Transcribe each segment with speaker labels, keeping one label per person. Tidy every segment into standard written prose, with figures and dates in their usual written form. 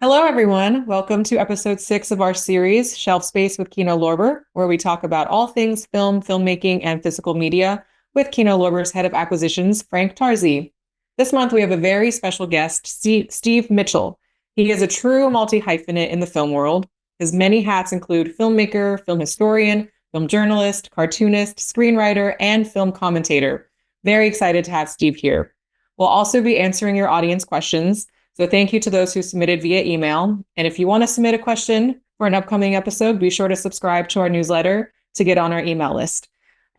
Speaker 1: Hello, everyone. Welcome to episode 6 of our series, Shelf Space with Kino Lorber, where we talk about all things film, filmmaking, and physical media with Kino Lorber's head of acquisitions, Frank Tarzi. This month, we have a very special guest, Steve Mitchell. He is a true multi-hyphenate in the film world. His many hats include filmmaker, film historian, film journalist, cartoonist, screenwriter, and film commentator. Very excited to have Steve here. We'll also be answering your audience questions. So thank you to those who submitted via email. And if you want to submit a question for an upcoming episode, be sure to subscribe to our newsletter to get on our email list.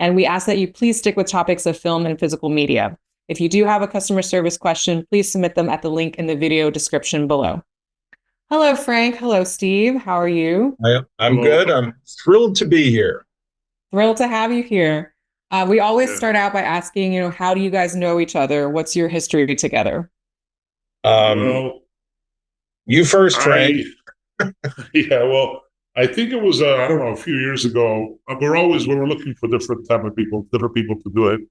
Speaker 1: And we ask that you please stick with topics of film and physical media. If you do have a customer service question, please submit them at the link in the video description below. Hello, Frank. Hello, Steve. How are you?
Speaker 2: I'm good. I'm thrilled to be here.
Speaker 1: Thrilled to have you here. We always start out by asking, how do you guys know each other? What's your history together?
Speaker 2: Well, you first, Frank.
Speaker 3: I think it was, I don't know, a few years ago. We were looking for different people to do it,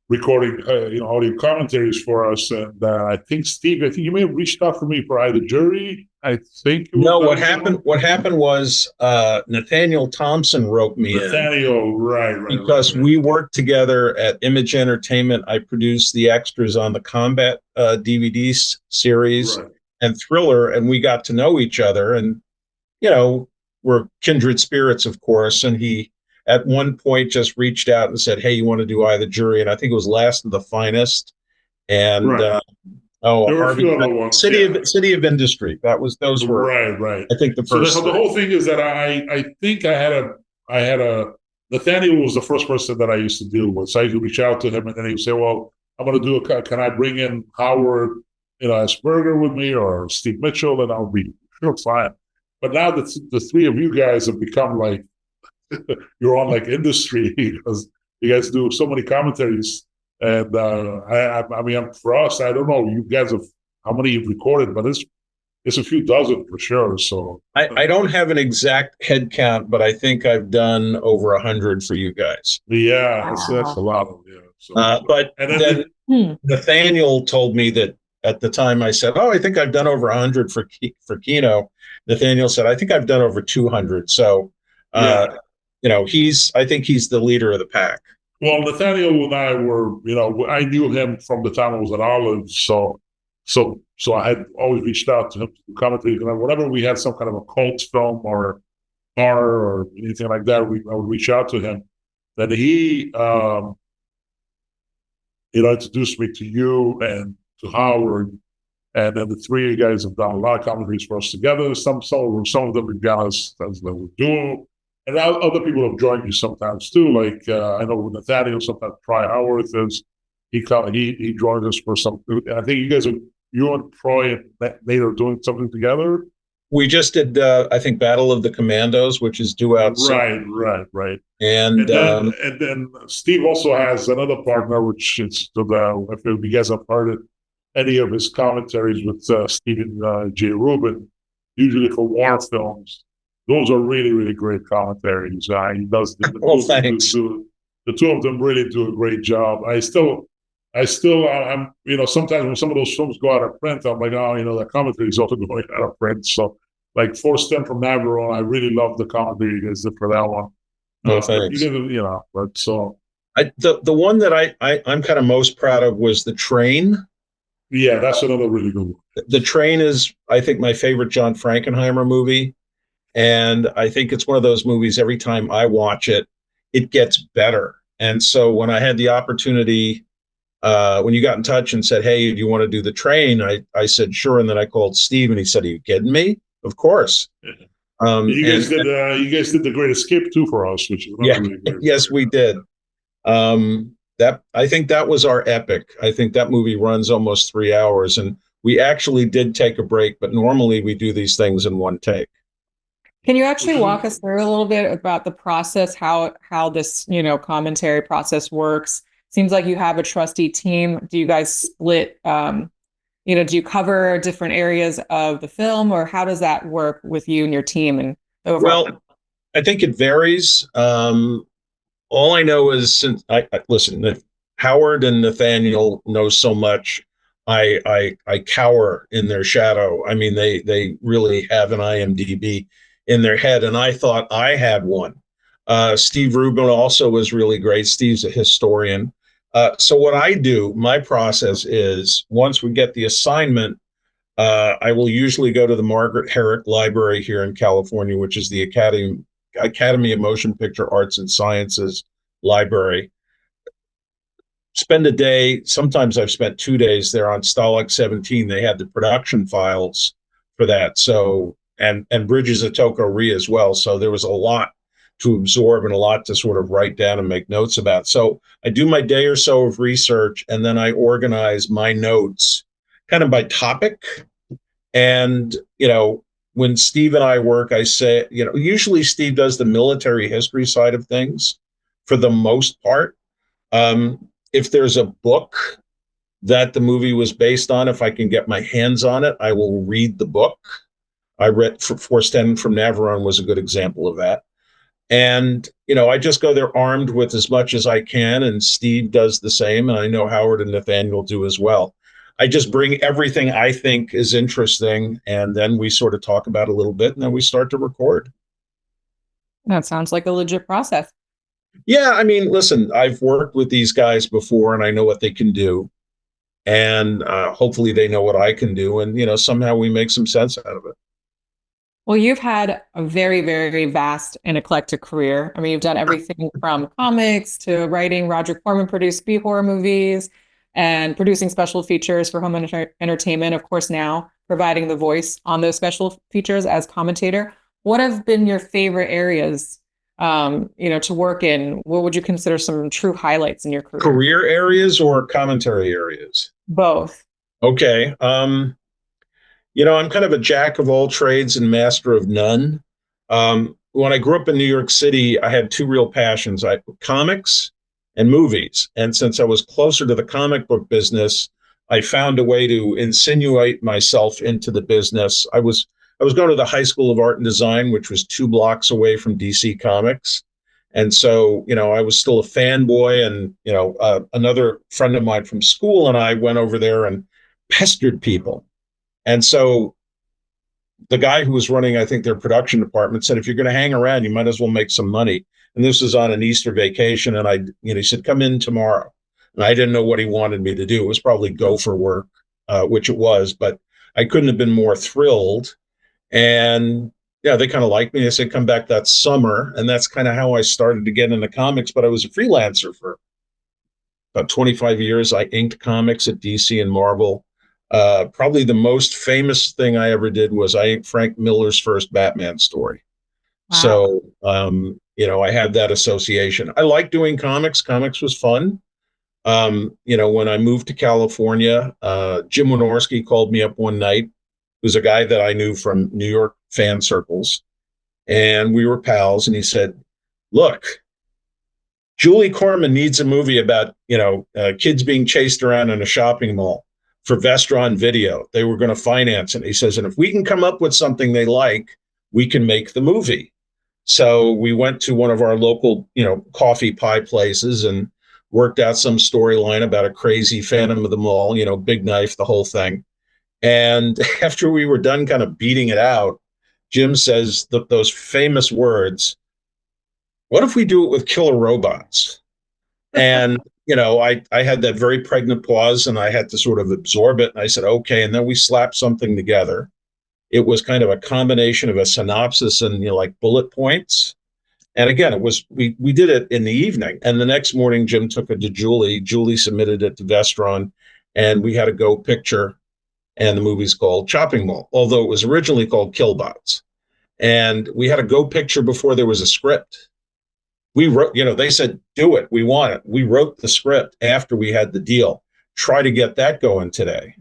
Speaker 3: recording, audio commentaries for us. And I think, Steve, you may have reached out for me for either jury. I think.
Speaker 2: What happened was Nathaniel Thompson wrote me
Speaker 3: in. Right.
Speaker 2: Because we worked together at Image Entertainment. I produced the extras on the Combat DVD series and Thriller, and we got to know each other. And, we're kindred spirits, of course. And he, at one point, just reached out and said, "Hey, you want to do either jury?" And I think it was Last of the Finest. And City of Industry. Those were
Speaker 3: right.
Speaker 2: I think the first.
Speaker 3: So the whole thing is that I think I had a Nathaniel was the first person that I used to deal with. So I could reach out to him, and then he would say, "Well, I'm going to do can I bring in Howard, Asperger with me, or Steve Mitchell?" And I'll be sure, fine. But now the three of you guys have become like you're on like industry because you guys do so many commentaries. And I mean, for us, I don't know, you guys have how many you've recorded, but it's a few dozen for sure. So
Speaker 2: I don't have an exact head count, but I think I've done over 100 for you guys.
Speaker 3: Yeah, that's a lot of So,
Speaker 2: but then Nathaniel told me that at the time I said, "Oh, I think I've done over 100 for Kino." Nathaniel said, "I think I've done over 200." So, I think he's the leader of the pack.
Speaker 3: Well, Nathaniel and I were, I knew him from the time I was at Olive, so I had always reached out to him to commentate. Whenever we had some kind of a cult film or horror or anything like that, I would reach out to him. Then he, introduced me to you and to Howard, and then the three of you guys have done a lot of commentaries for us together. Some of them we've got as they were doing. And other people have joined you sometimes too. Like I know with Nathaniel, sometimes Troy Howard he joined us for some. I think you and Troy and Nate are doing something together.
Speaker 2: We just did, I think, Battle of the Commandos, which is due out soon.
Speaker 3: Right.
Speaker 2: And
Speaker 3: then Steve also has another partner, which is if you guys have heard any of his commentaries with Stephen J. Rubin, usually for war films. Those are really, really great commentaries. He does.
Speaker 2: Thanks.
Speaker 3: The two of them really do a great job. I'm sometimes when some of those films go out of print, I'm like, that commentary is also going out of print. So, like Forrest Stem from Navarone, I really love the commentary you guys did for that one.
Speaker 2: Thanks. The one that I'm kind of most proud of was The Train.
Speaker 3: Yeah, that's another really good one.
Speaker 2: The Train is, I think, my favorite John Frankenheimer movie. And I think it's one of those movies, every time I watch it, it gets better. And so when I had the opportunity, when you got in touch and said, "Hey, do you want to do The Train?" I said, "Sure." And then I called Steve and he said, "Are you kidding me?" Of course.
Speaker 3: You guys did The Great Escape too for us, which is really great.
Speaker 2: Yes, we did. I think that was our epic. I think that movie runs almost 3 hours, and we actually did take a break, but normally we do these things in one take.
Speaker 1: Can you actually walk us through a little bit about the process, how this, commentary process works? Seems like you have a trusty team. Do you guys split, do you cover different areas of the film, or how does that work with you and your team? And overall?
Speaker 2: Well, I think it varies. All I know is, since listen, Howard and Nathaniel know so much. I cower in their shadow. I mean, they really have an IMDb in their head, and I thought I had one. Steve Rubin also was really great. Steve's a historian. So what I do, my process is once we get the assignment, I will usually go to the Margaret Herrick Library here in California, which is the Academy of Motion Picture Arts and Sciences Library. Spend a day. Sometimes I've spent 2 days there on Stalag 17. They had the production files for that. So, and Bridges of Toko Ri as well. So there was a lot to absorb and a lot to sort of write down and make notes about. So I do my day or so of research, and then I organize my notes kind of by topic. And, when Steve and I work, I say, usually Steve does the military history side of things for the most part. If there's a book that the movie was based on, if I can get my hands on it, I will read the book. I read Force 10 from Navarone was a good example of that. And, I just go there armed with as much as I can, and Steve does the same, and I know Howard and Nathaniel do as well. I just bring everything I think is interesting, and then we sort of talk about it a little bit, and then we start to record.
Speaker 1: That sounds like a legit process.
Speaker 2: Yeah, I mean, listen, I've worked with these guys before, and I know what they can do. And hopefully they know what I can do. And, somehow we make some sense out of it.
Speaker 1: Well, you've had a very, very vast and eclectic career. I mean, you've done everything from comics to writing Roger Corman produced B-horror movies and producing special features for home entertainment. Of course, now providing the voice on those special features as commentator. What have been your favorite areas, to work in? What would you consider some true highlights in your career?
Speaker 2: Career areas or commentary areas?
Speaker 1: Both.
Speaker 2: Okay. I'm kind of a jack of all trades and master of none. When I grew up in New York City, I had two real passions: comics and movies. And since I was closer to the comic book business, I found a way to insinuate myself into the business. I was going to the High School of Art and Design, which was 2 blocks away from DC Comics. And so, I was still a fanboy, and, another friend of mine from school and I went over there and pestered people. And so the guy who was running, I think, their production department said, if you're going to hang around, you might as well make some money. And this was on an Easter vacation. And he said, come in tomorrow. And I didn't know what he wanted me to do. It was probably go for work, which it was, but I couldn't have been more thrilled. And yeah, they kind of liked me. They said, come back that summer. And that's kind of how I started to get into comics. But I was a freelancer for about 25 years. I inked comics at DC and Marvel. Probably the most famous thing I ever did was I inked Frank Miller's first Batman story. Wow. So, I had that association. I like doing comics. Comics was fun. When I moved to California, Jim Wynorski called me up one night, who's a guy that I knew from New York fan circles. And we were pals. And he said, look, Julie Corman needs a movie about, kids being chased around in a shopping mall for Vestron Video. They were going to finance it. He says, and if we can come up with something they like, we can make the movie. So we went to one of our local, coffee pie places and worked out some storyline about a crazy Phantom of the Mall, big knife, the whole thing. And after we were done kind of beating it out, Jim says those famous words, what if we do it with killer robots? And, I had that very pregnant pause and I had to sort of absorb it. And I said, okay. And then we slapped something together. It was kind of a combination of a synopsis and, like bullet points. And again, we did it in the evening. And the next morning, Jim took it to Julie. Julie submitted it to Vestron, and we had a go picture. And the movie's called Chopping Mall, although it was originally called Killbots. And we had a go picture before there was a script. We wrote, they said, do it. We want it. We wrote the script after we had the deal. Try to get that going today.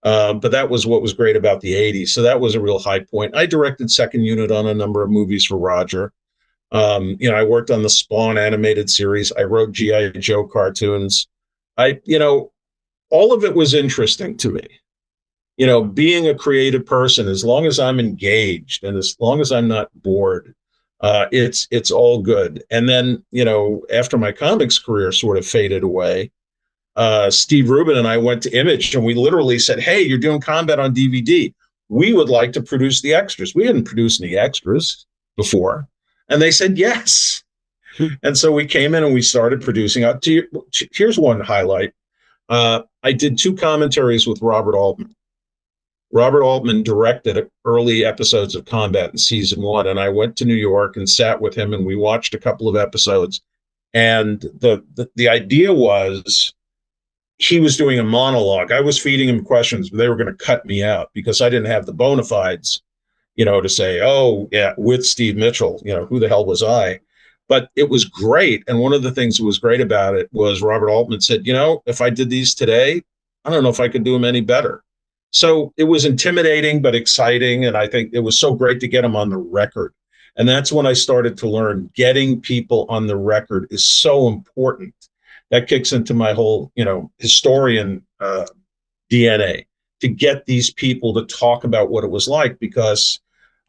Speaker 2: But that was what was great about the 80s. So that was a real high point. I directed second unit on a number of movies for Roger. I worked on the Spawn animated series. I wrote G.I. Joe cartoons. All of it was interesting to me. Being a creative person, as long as I'm engaged and as long as I'm not bored, it's all good. And then, after my comics career sort of faded away, Steve Rubin and I went to Image and we literally said, hey, you're doing combat on DVD. We would like to produce the extras. We hadn't produced any extras before. And they said, yes. And so we came in and we started producing. Here's one highlight. I did 2 commentaries with Robert Altman. Robert Altman directed early episodes of Combat in season 1. And I went to New York and sat with him and we watched a couple of episodes. And the idea was, he was doing a monologue. I was feeding him questions, but they were going to cut me out because I didn't have the bona fides, to say, oh, yeah, with Steve Mitchell, who the hell was I? But it was great. And one of the things that was great about it was Robert Altman said, if I did these today, I don't know if I could do them any better. So it was intimidating, but exciting. And I think it was so great to get them on the record. And that's when I started to learn getting people on the record is so important. That kicks into my whole, historian DNA, to get these people to talk about what it was like, because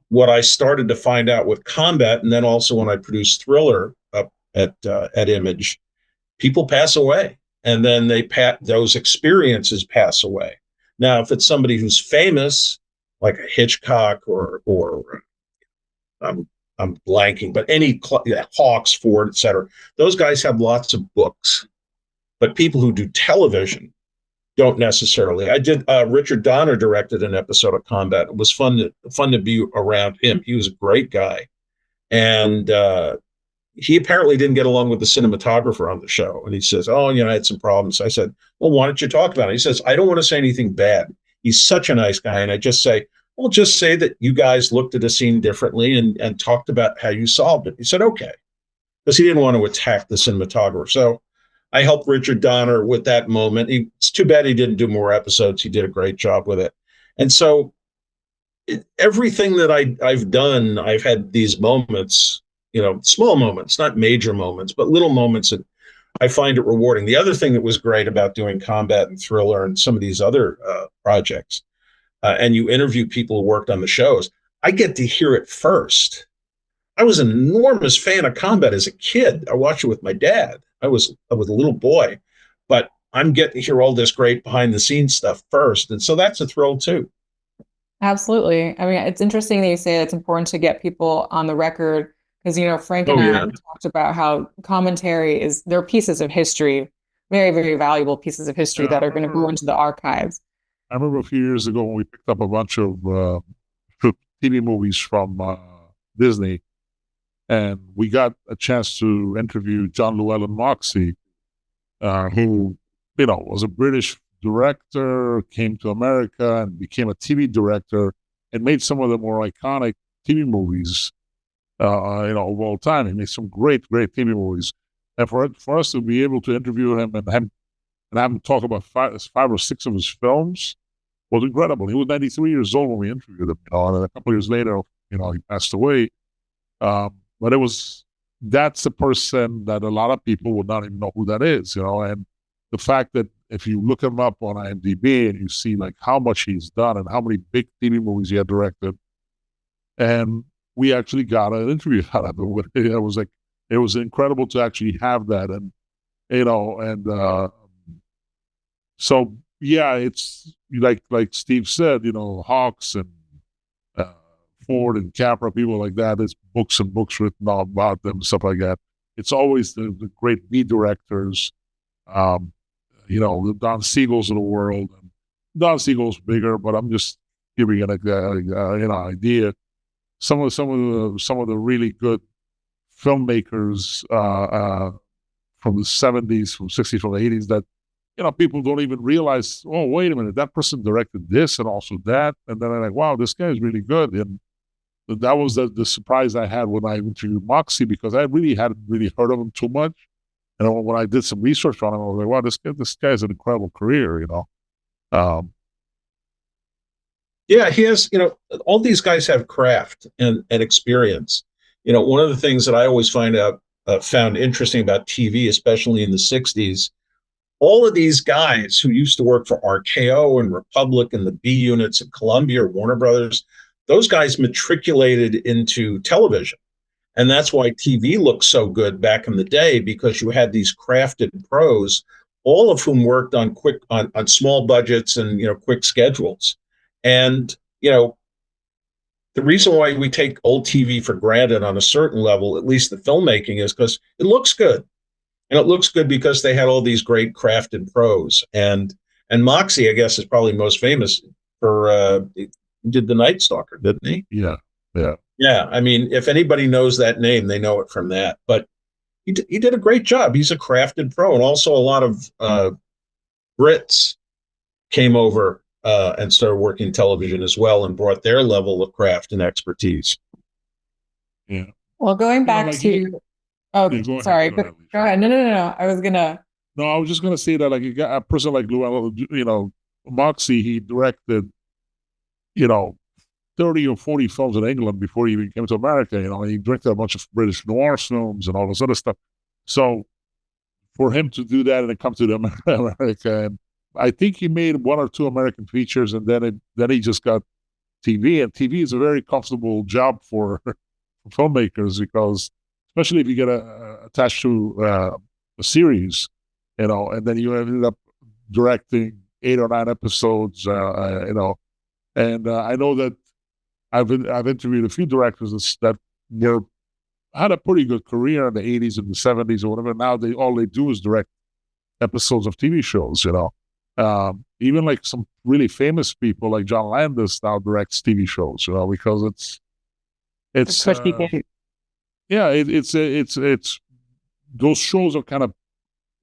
Speaker 2: what I started to find out with Combat, and then also when I produced Thriller up at Image, people pass away, and then those experiences pass away. Now, if it's somebody who's famous, like a Hitchcock or I'm blanking, but any Hawks, Ford, etc., those guys have lots of books. But people who do television don't necessarily. I did. Richard Donner directed an episode of Combat. It was fun to be around him. He was a great guy, and he apparently didn't get along with the cinematographer on the show. And he says, "Oh, I had some problems." I said, "Well, why don't you talk about it?" He says, "I don't want to say anything bad. He's such a nice guy." And I just say, "Well, just say that you guys looked at a scene differently and talked about how you solved it." He said, "Okay," because he didn't want to attack the cinematographer. So I helped Richard Donner with that moment. It's too bad he didn't do more episodes. He did a great job with it. And so everything that I've done, I've had these moments, small moments, not major moments, but little moments that I find it rewarding. The other thing that was great about doing Combat and Thriller and some of these other projects, and you interview people who worked on the shows, I get to hear it first. I was an enormous fan of Combat as a kid. I watched it with my dad. I was a little boy, but I'm getting to hear all this great behind the scenes stuff first. And so that's a thrill too.
Speaker 1: Absolutely. I mean, it's interesting that you say it's important to get people on the record because, Frank and I talked about how commentary they're pieces of history, very, very valuable pieces of history that are going to go into the archives.
Speaker 3: I remember a few years ago when we picked up a bunch of TV movies from Disney, and we got a chance to interview John Llewellyn Moxey, who, was a British director, came to America and became a TV director and made some of the more iconic TV movies, of all time. He made some great, great TV movies. And for us to be able to interview him and have him talk about five or six of his films was incredible. He was 93 years old when we interviewed him, and a couple of years later, he passed away. But that's a person that a lot of people would not even know who that is, and the fact that if you look him up on IMDb and you see like how much he's done and how many big TV movies he had directed, and we actually got an interview out of it. It was incredible to actually have that, and so yeah, it's like Steve said, Hawks and Ford and Capra, people like that. There's books and books written all about them, stuff like that. It's always the great B directors, the Don Siegels of the world. And Don Siegel's bigger, but I'm just giving you an idea. Some of the really good filmmakers from the 70s, from 60s, from the 80s that people don't even realize. Oh, wait a minute, that person directed this and also that, and then I'm like, wow, this guy is really good. And that was the surprise I had when I interviewed Moxey, because I really hadn't really heard of him too much. And when I did some research on him, I was like, wow, this guy has an incredible career,
Speaker 2: Yeah, he has, all these guys have craft and experience. One of the things that I always found interesting about TV, especially in the 60s, all of these guys who used to work for RKO and Republic and the B units at Columbia or Warner Brothers, those guys matriculated into television. And that's why TV looked so good back in the day, because you had these crafted pros all of whom worked on on small budgets and, quick schedules. And, the reason why we take old TV for granted on a certain level, at least the filmmaking, is because it looks good. And it looks good because they had all these great crafted pros. And Moxie, I guess, is probably most famous for he did The Night Stalker, didn't he?
Speaker 3: Yeah, yeah.
Speaker 2: Yeah, I mean, if anybody knows that name, they know it from that. But he did a great job. He's a crafted pro. And also a lot of Brits came over and started working television as well and brought their level of craft and expertise.
Speaker 3: Yeah.
Speaker 1: Well, going back
Speaker 3: like
Speaker 1: to, oh,
Speaker 3: Yeah, go
Speaker 1: sorry,
Speaker 3: ahead,
Speaker 1: go ahead. No. I was gonna.
Speaker 3: No, I was just gonna say that like you got a person like Llewellyn, Moxie, he directed, 30 or 40 films in England before he even came to America. He directed a bunch of British noir films and all this other stuff. So for him to do that and then come to America, and I think he made one or two American features, and then he just got TV. And TV is a very comfortable job for filmmakers, because especially if you get attached to a series, and then you ended up directing 8 or 9 episodes, and I know that I've interviewed a few directors that had a pretty good career in the 80s and the 70s or whatever. Now all they do is direct episodes of TV shows. Even like some really famous people like John Landis now directs TV shows. Because it's those shows are kind of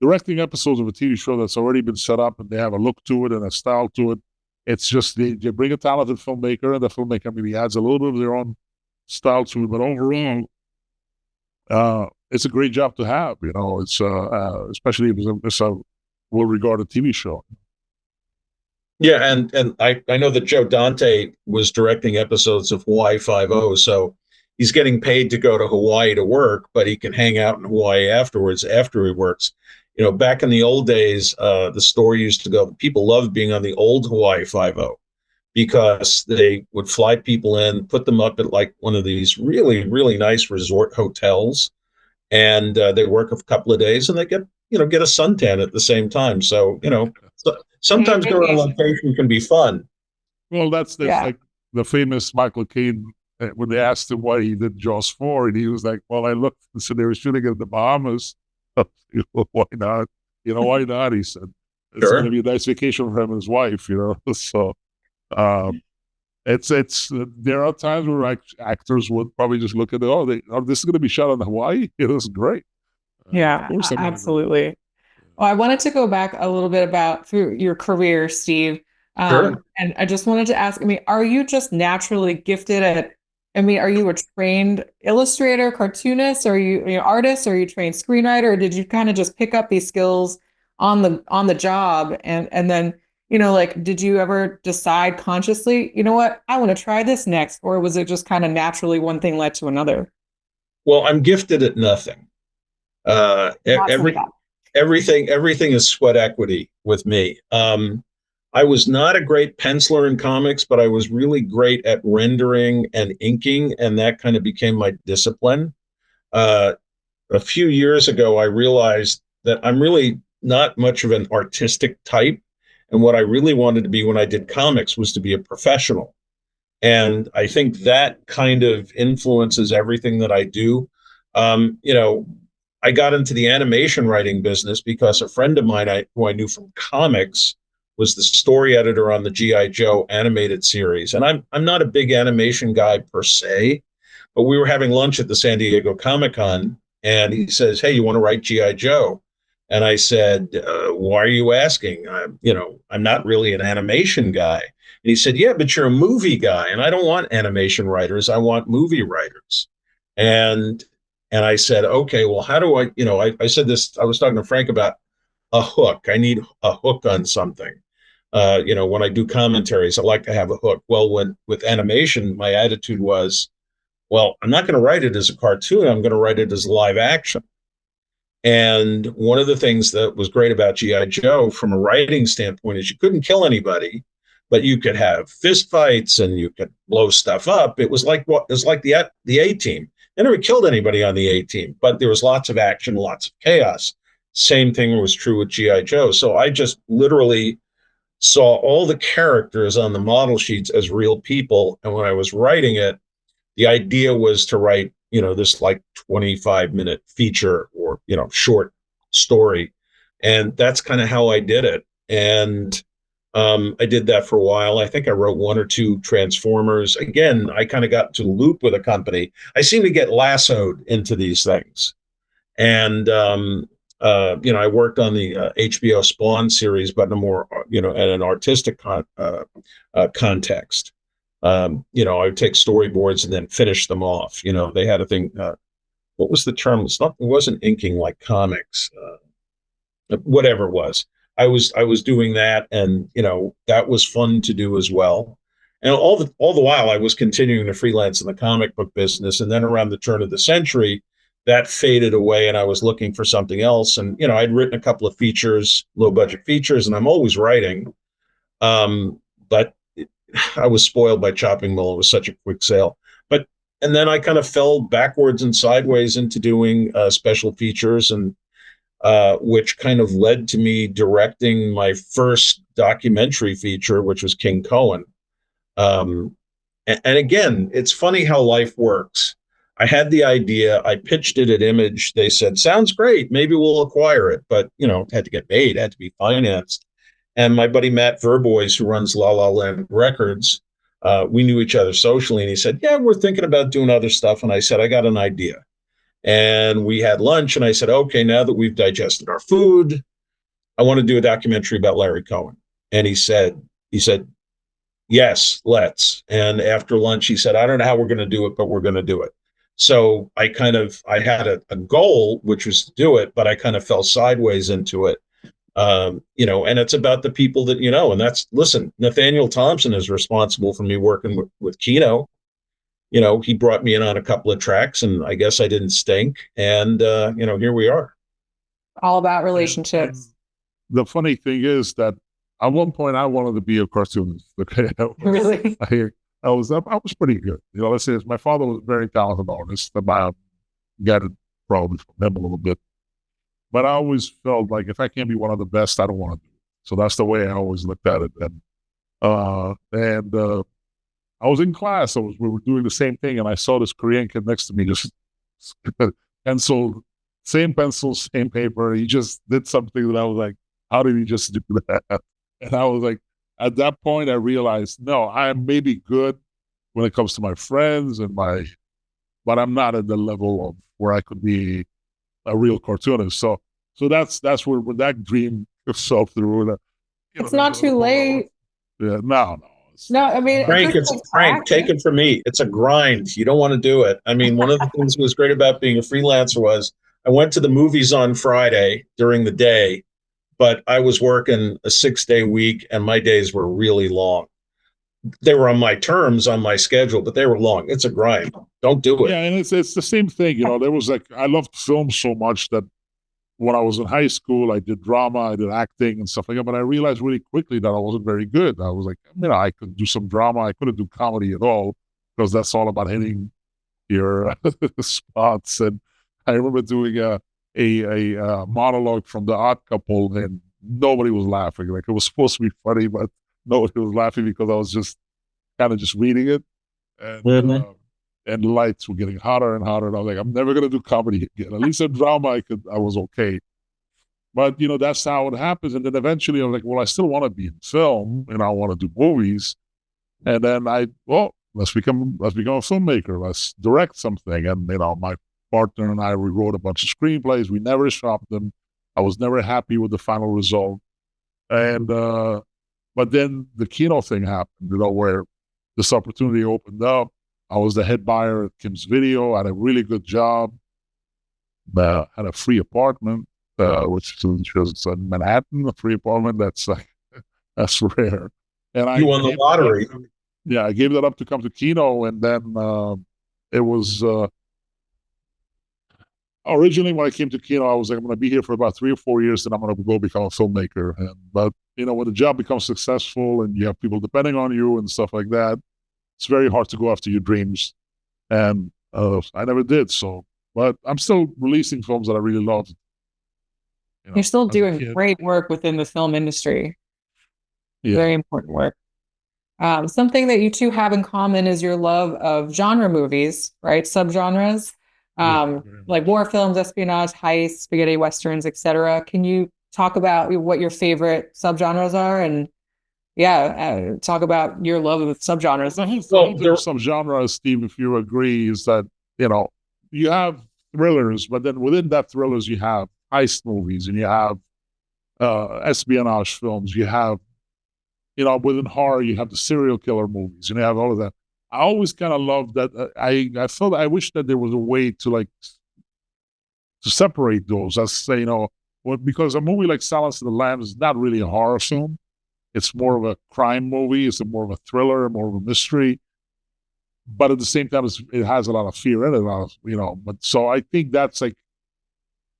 Speaker 3: directing episodes of a TV show that's already been set up, and they have a look to it and a style to it. It's just they bring a talented filmmaker, and the filmmaker maybe adds a little bit of their own style to it. But overall, it's a great job to have. It's especially if it's a well-regarded TV show.
Speaker 2: Yeah, and I know that Joe Dante was directing episodes of Hawaii Five-0, so he's getting paid to go to Hawaii to work, but he can hang out in Hawaii afterwards after he works. Back in the old days, the story used to go, people loved being on the old Hawaii Five-0 because they would fly people in, put them up at like one of these really, really nice resort hotels, and they work a couple of days and they get a suntan at the same time. So, sometimes going on location can be fun.
Speaker 3: Well, that's like the famous Michael Caine, when they asked him why he did Jaws 4, and he was like, well, I looked and said they were shooting in the Bahamas. Why not? Why not? He said, it's going to be a nice vacation for him and his wife, So, it's there are times where actors would probably just look at this is going to be shot in Hawaii. It was great.
Speaker 1: Yeah, absolutely. Well, I wanted to go back a little bit through your career, Steve.
Speaker 2: Sure.
Speaker 1: And I just wanted to ask, are you just naturally gifted at, are you a trained illustrator, cartoonist? Are you artist? Or are you trained screenwriter? Or did you kind of just pick up these skills on the job? And then, did you ever decide consciously, what, I want to try this next? Or was it just kind of naturally one thing led to another?
Speaker 2: Well, I'm gifted at nothing. Everything is sweat equity with me. I was not a great penciler in comics, but I was really great at rendering and inking, and that kind of became my discipline. A few years ago, I realized that I'm really not much of an artistic type, and what I really wanted to be when I did comics was to be a professional. And I think that kind of influences everything that I do. I got into the animation writing business because a friend of mine who I knew from comics was the story editor on the G.I. Joe animated series. And I'm not a big animation guy per se, but we were having lunch at the San Diego Comic-Con, and he says, hey, you want to write G.I. Joe? And I said, why are you asking? I'm not really an animation guy. And he said, yeah, but you're a movie guy, and I don't want animation writers. I want movie writers. And I said, okay, well, how do I said this, I was talking to Frank about a hook. I need a hook on something. When I do commentaries, I like to have a hook. Well, with animation, my attitude was, well, I'm not going to write it as a cartoon. I'm going to write it as live action. And one of the things that was great about G.I. Joe from a writing standpoint is you couldn't kill anybody, but you could have fist fights and you could blow stuff up. It was like the A-Team. They never killed anybody on the A-Team, but there was lots of action, lots of chaos. Same thing was true with G.I. Joe. So I just literally saw all the characters on the model sheets as real people. And when I was writing it, the idea was to write, this like 25-minute feature or, short story. And that's kind of how I did it. And I did that for a while. I think I wrote one or two Transformers. Again, I kind of got to loop with a company. I seem to get lassoed into these things. And, I worked on the HBO Spawn series, but in a more, in an artistic context. I would take storyboards and then finish them off. They had a thing. What was the term? It wasn't inking like comics. Whatever it was. I was doing that, and that was fun to do as well. And all the while, I was continuing to freelance in the comic book business. And then around the turn of the century, that faded away, and I was looking for something else. And I'd written a couple of features, low budget features, and I'm always writing. But I was spoiled by Chopping Mall. It was such a quick sale. And then I kind of fell backwards and sideways into doing special features, and which kind of led to me directing my first documentary feature, which was King Cohen. And again, it's funny how life works. I had the idea, I pitched it at Image. They said, sounds great, maybe we'll acquire it. But, it had to get made, had to be financed. And my buddy Matt Verbois, who runs La La Land Records, we knew each other socially. And he said, yeah, we're thinking about doing other stuff. And I said, I got an idea. And we had lunch, and I said, okay, now that we've digested our food, I want to do a documentary about Larry Cohen. And he said, yes, let's. And after lunch, he said, I don't know how we're going to do it, but we're going to do it. So I had a goal, which was to do it, but I kind of fell sideways into it. And it's about the people that, and listen, Nathaniel Thompson is responsible for me working with Kino. He brought me in on a couple of tracks, and I guess I didn't stink. And, here we are.
Speaker 1: All about relationships.
Speaker 3: And the funny thing is that at one point I wanted to be a cartoonist. Okay.
Speaker 1: Really?
Speaker 3: I was pretty good. Let's say my father was a very talented artist. I got it probably from him a little bit. But I always felt like if I can't be one of the best, I don't want to do it. So that's the way I always looked at it. And I was in class. We were doing the same thing, and I saw this Korean kid next to me just same pencil, same paper. He just did something that I was like, how did he just do that? And I was like, at that point, I realized, no, I may be good when it comes to my friends but I'm not at the level of where I could be a real cartoonist. So that's where that dream fell through.
Speaker 1: It's not too late.
Speaker 3: Yeah, no.
Speaker 1: No, I mean,
Speaker 2: Frank, take it from me. It's a grind. You don't want to do it. I mean, one of the things that was great about being a freelancer was I went to the movies on Friday during the day, but I was working a 6-day week, and my days were really long. They were on my terms, on my schedule, but they were long. It's a grind. Don't do it.
Speaker 3: Yeah, and it's the same thing. There was I loved film so much that when I was in high school, I did drama, I did acting and stuff like that. But I realized really quickly that I wasn't very good. I was like, I could do some drama. I couldn't do comedy at all because that's all about hitting your spots. And I remember doing a monologue from The Odd Couple, and nobody was laughing. Like, it was supposed to be funny, but nobody was laughing because I was just kind of just reading it. And, and the lights were getting hotter and hotter. And I was like, I'm never going to do comedy again. At least in drama, I was okay. But, that's how it happens. And then eventually I'm like, well, I still want to be in film, and I want to do movies. And then let's become a filmmaker. Let's direct something. And, my partner and I, we wrote a bunch of screenplays. We never shot them. I was never happy with the final result. And, but then the Kino thing happened, where this opportunity opened up. I was the head buyer at Kim's Video. I had a really good job. Had a free apartment, which was in Manhattan, a free apartment. That's rare. And
Speaker 2: you won the lottery.
Speaker 3: I gave that up to come to Kino, and then it was originally when I came to Kino, I was like, I'm going to be here for about 3 or 4 years, and I'm going to go become a filmmaker. But when the job becomes successful and you have people depending on you and stuff like that, it's very hard to go after your dreams. And I never did. So, but I'm still releasing films that I really love.
Speaker 1: You're still
Speaker 3: as a
Speaker 1: doing
Speaker 3: kid.
Speaker 1: great work within the film industry.
Speaker 3: Yeah,
Speaker 1: Very important work. Something that you two have in common is your love of genre movies, right? Subgenres,
Speaker 3: yeah, very
Speaker 1: like
Speaker 3: much.
Speaker 1: war films, espionage, heists, spaghetti westerns, etc. Can you talk about what your favorite subgenres are? And yeah, talk about your love of subgenres.
Speaker 3: The whole
Speaker 2: Well,
Speaker 3: thing with some genre, Steve, if you agree, is that, you have thrillers, but then within that thrillers, you have heist movies and you have espionage films. You have, within horror, you have the serial killer movies and you have all of that. I always kind of love that. I felt I wish that there was a way to to separate those. As say, because a movie like Silence of the Lambs is not really a horror film. It's more of a crime movie. It's more of a thriller, more of a mystery. But at the same time, it has a lot of fear in it. But so I think that's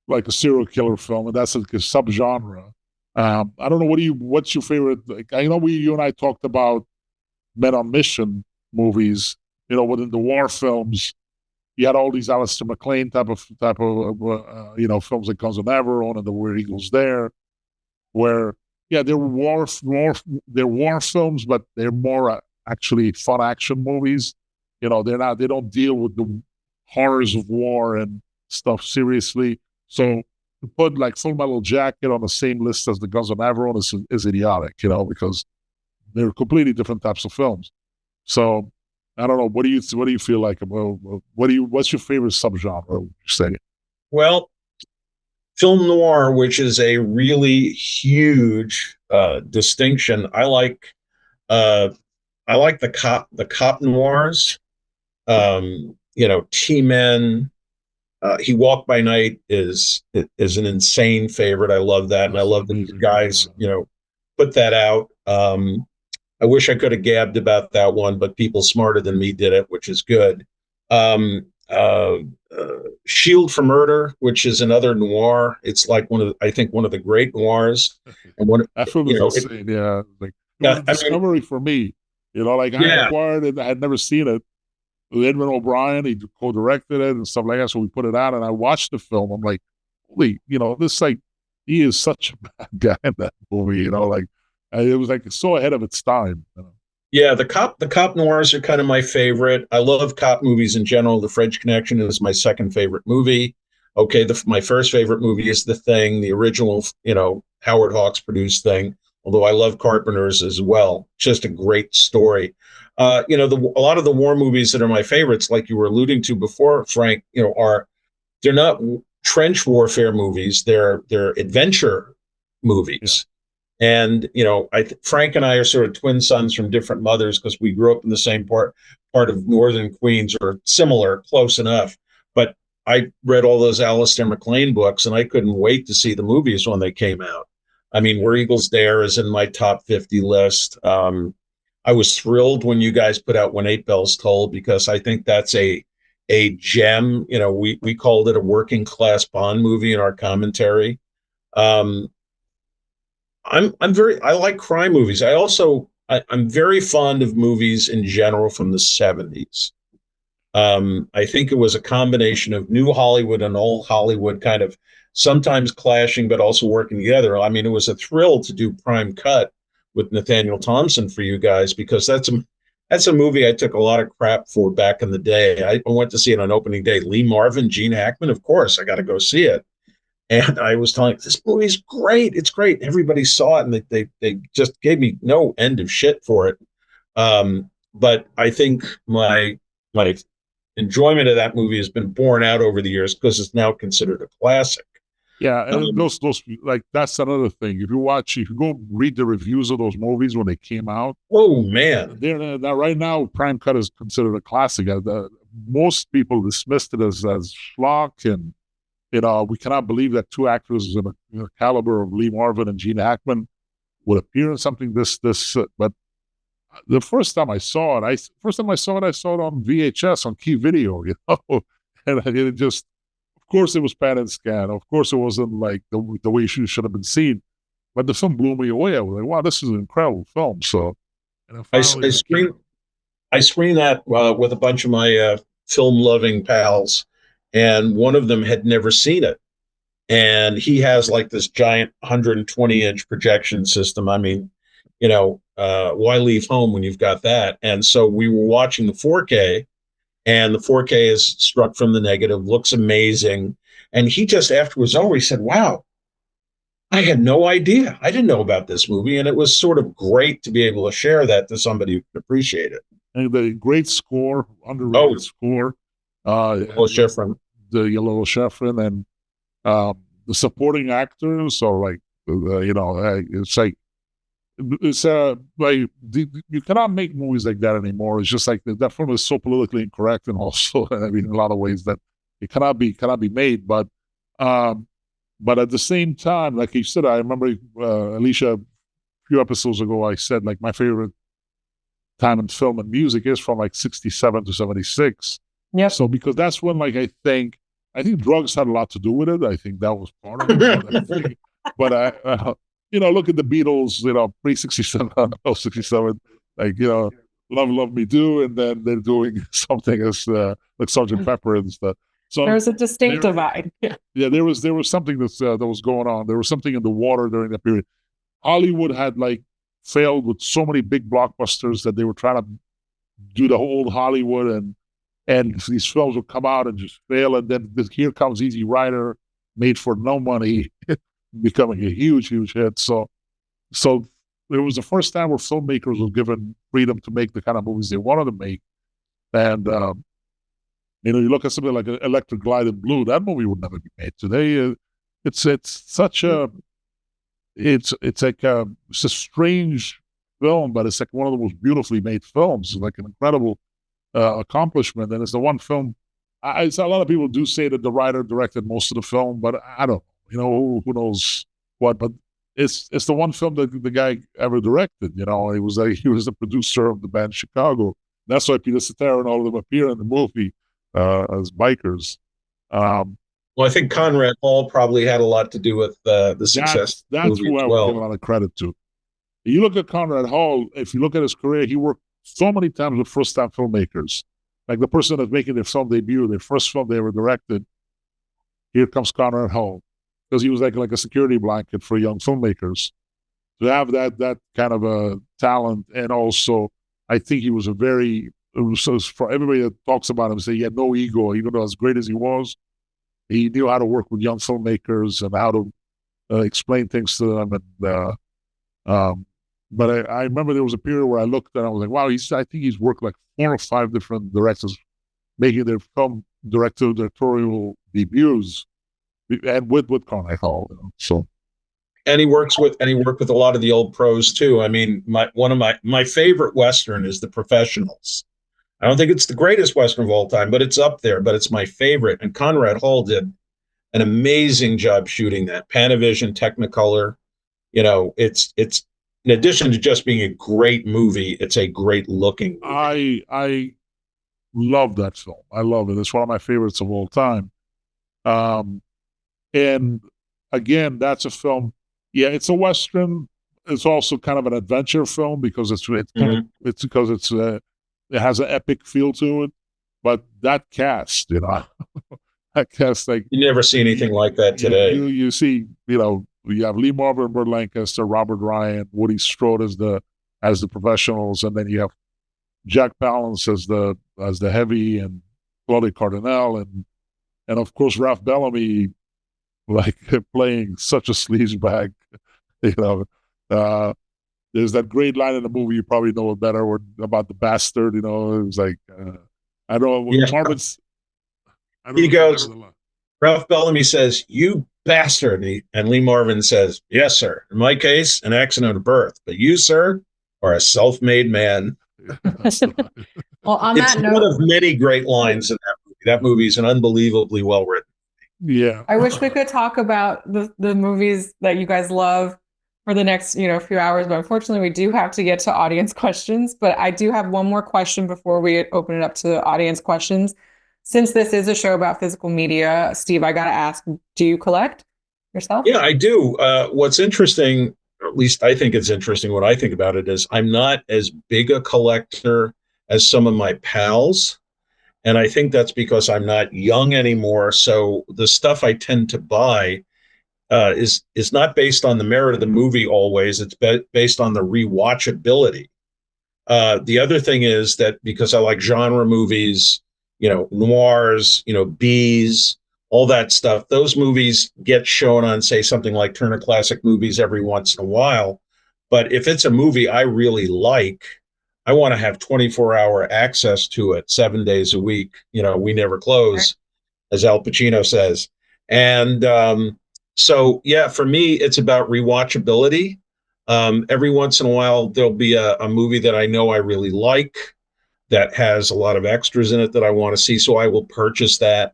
Speaker 3: like a serial killer film, and that's like a subgenre. I don't know. What's your favorite? Like, I know you and I talked about Men on Mission movies. Within the war films, you had all these Alistair MacLean type of films like Guns of Navarone and The Where Eagles There, where yeah, they're war films, but they're more actually fun action movies. They don't deal with the horrors of war and stuff seriously. So to put like Full Metal Jacket on the same list as the Guns of Navarone is idiotic, because they're completely different types of films. So I don't know. What do you feel like about what's your favorite subgenre? Would you say?
Speaker 2: well, film noir, which is a really huge distinction. Uh, I like the cop noirs. T-Men. He Walked by Night is an insane favorite. I love that, and I
Speaker 3: That's an
Speaker 2: love that you
Speaker 3: amazing
Speaker 2: guys,
Speaker 3: movie.
Speaker 2: put that out. I wish I could have gabbed about that one, but people smarter than me did it, which is good. Um, uh, Shield for Murder, which is another noir. It's like I think one of the great noirs, and one,
Speaker 3: That film
Speaker 2: you
Speaker 3: is
Speaker 2: know,
Speaker 3: insane. Yeah, like it was
Speaker 2: yeah,
Speaker 3: a
Speaker 2: I mean,
Speaker 3: discovery for me. Like I
Speaker 2: yeah,
Speaker 3: acquired it. I had never seen it. With Edmund O'Brien, he co-directed it and stuff like that. So we put it out, and I watched the film. I'm like, holy, this like he is such a bad guy in that movie. Like it was like so ahead of its time.
Speaker 2: yeah. The cop noirs are kind of my favorite. I love cop movies in general. The French Connection is my second favorite movie. Okay, my first favorite movie is The Thing, the original, Howard Hawks produced Thing. Although I love Carpenter's as well. Just a great story. A lot of the war movies that are my favorites, like you were alluding to before, Frank, they're not trench warfare movies. They're adventure
Speaker 3: Yeah,
Speaker 2: movies. And Frank and I are sort of twin sons from different mothers because we grew up in the same part of northern Queens, or similar, close enough. But I read all those Alistair MacLean books, and I couldn't wait to see the movies when they came out. I mean, Where Eagles Dare is in my top 50 list. I was thrilled when you guys put out When Eight Bells Toll, because I think that's a gem. We called it a working class Bond movie in our commentary. Um, I like crime movies. I'm very fond of movies in general from the 70s. I think it was a combination of new Hollywood and old Hollywood kind of sometimes clashing, but also working together. I mean, it was a thrill to do Prime Cut with Nathaniel Thompson for you guys, because that's a movie I took a lot of crap for back in the day. I went to see it on opening day. Lee Marvin, Gene Hackman, of course, I got to go see it. And I was telling, this movie's great. It's great. Everybody saw it, and they just gave me no end of shit for it. But I think my enjoyment of that movie has been borne out over the years because it's now considered a classic.
Speaker 3: yeah, and
Speaker 2: Um,
Speaker 3: those like that's another thing. If you go read the reviews of those movies when they came out,
Speaker 2: oh man,
Speaker 3: they're now right now Prime Cut is considered a classic. Most people dismissed it as schlock, and we cannot believe that two actors in the caliber of Lee Marvin and Gene Hackman would appear in something this. But the first time I saw it, I saw it on VHS on Key Video, and it just, of course, it was pan and scan. Of course, it wasn't like the way it should have been seen. But the film blew me away. I was like, wow, this is an incredible film. So, and then
Speaker 2: I,
Speaker 3: finally
Speaker 2: I
Speaker 3: it came.
Speaker 2: screened I screened that with a bunch of my film loving pals, and one of them had never seen it. And he has like this giant 120-inch projection system. I mean, why leave home when you've got that? And so we were watching the 4K, and the 4K is struck from the negative, looks amazing. And he just, after it was over, he said, wow, I had no idea. I didn't know about this movie. And it was sort of great to be able to share that to somebody who could appreciate it.
Speaker 3: And the great score, underrated score.
Speaker 2: Schifrin.
Speaker 3: The Yellow Schifrin, and the supporting actors are like, it's like, you cannot make movies like that anymore. It's just like that film is so politically incorrect, and also, I mean, in a lot of ways that it cannot be made. But at the same time, like you said, I remember Alicia, a few episodes ago, I said like my favorite time in film and music is from like 67 to 76.
Speaker 1: Yeah.
Speaker 3: So because that's when, like, I think drugs had a lot to do with it. I think that was part of it. But I look at the Beatles, pre-67, 67, like, Love Me Do, and then they're doing something as like Sgt. Pepper and stuff. So
Speaker 1: there's a distinct divide.
Speaker 3: Yeah, there was something that was going on. There was something in the water during that period. Hollywood had like failed with so many big blockbusters that they were trying to do the whole Hollywood, and these films would come out and just fail. And then here comes Easy Rider, made for no money, becoming a huge, huge hit. So it was the first time where filmmakers were given freedom to make the kind of movies they wanted to make. And, you look at something like Electric Glide in Blue, that movie would never be made today. It's a strange film, but it's like one of the most beautifully made films. It's like an incredible accomplishment. And it's the one film, a lot of people do say that the writer directed most of the film, but I don't know, who knows what, but it's the one film that the guy ever directed. He was the producer of the band Chicago. That's why Peter Cetera and all of them appear in the movie as bikers.
Speaker 2: Well, I think Conrad Hall probably had a lot to do with the success.
Speaker 3: That's who I would give a lot of credit to. You look at Conrad Hall, if you look at his career, he worked so many times with first-time filmmakers. Like the person that's making their film debut, their first film they ever directed, here comes Conrad Hall. Because he was like a security blanket for young filmmakers. To have that kind of a talent, and also, I think he was for everybody that talks about him, say he had no ego, even though as great as he was, he knew how to work with young filmmakers and how to explain things to them. And but I remember there was a period where I looked and I was like, wow, I think he's worked like 4 or 5 different directors, making their film directorial debuts, and with Conrad Hall. So,
Speaker 2: and he worked with a lot of the old pros too. I mean, one of my favorite Western is The Professionals. I don't think it's the greatest Western of all time, but it's up there. But it's my favorite. And Conrad Hall did an amazing job shooting that. Panavision, Technicolor. It's in addition to just being a great movie, it's a great looking movie.
Speaker 3: I love that film. I love it. It's one of my favorites of all time. And again, that's a film. Yeah, it's a Western. It's also kind of an adventure film because it has an epic feel to it. But that cast, that cast, like,
Speaker 2: you never see anything like that today.
Speaker 3: You see, you have Lee Marvin, Burt Lancaster, Robert Ryan, Woody Strode as the professionals, and then you have Jack Palance as the heavy, and Claudia Cardinale, and of course Ralph Bellamy, like playing such a sleazebag. There's that great line in the movie, you probably know it better, about the bastard. It was like, I don't know.
Speaker 2: Yeah. He goes, Ralph Bellamy says, "You bastard," and Lee Marvin says, "Yes, sir. In my case, an accident of birth, but you, sir, are a self-made man."
Speaker 1: Well, on
Speaker 2: it's
Speaker 1: that note,
Speaker 2: one of many great lines in that movie. That movie is an unbelievably well written.
Speaker 3: Yeah.
Speaker 1: I wish we could talk about the movies that you guys love for the next, few hours, but unfortunately we do have to get to audience questions. But I do have one more question before we open it up to audience questions. Since this is a show about physical media, Steve, I got to ask, do you collect yourself?
Speaker 2: Yeah, I do. What's interesting, or at least I think it's interesting, what I think about it is I'm not as big a collector as some of my pals. And I think that's because I'm not young anymore. So the stuff I tend to buy is not based on the merit of the movie always. It's based on the rewatchability. The other thing is that because I like genre movies, noirs, B's, all that stuff, those movies get shown on, say, something like Turner Classic Movies every once in a while. But if it's a movie I really like, I want to have 24-hour access to it 7 days a week. We never close, as Al Pacino says. And so, yeah, for me, it's about rewatchability. Every once in a while, there'll be a movie that I know I really like that has a lot of extras in it that I want to see. So I will purchase that.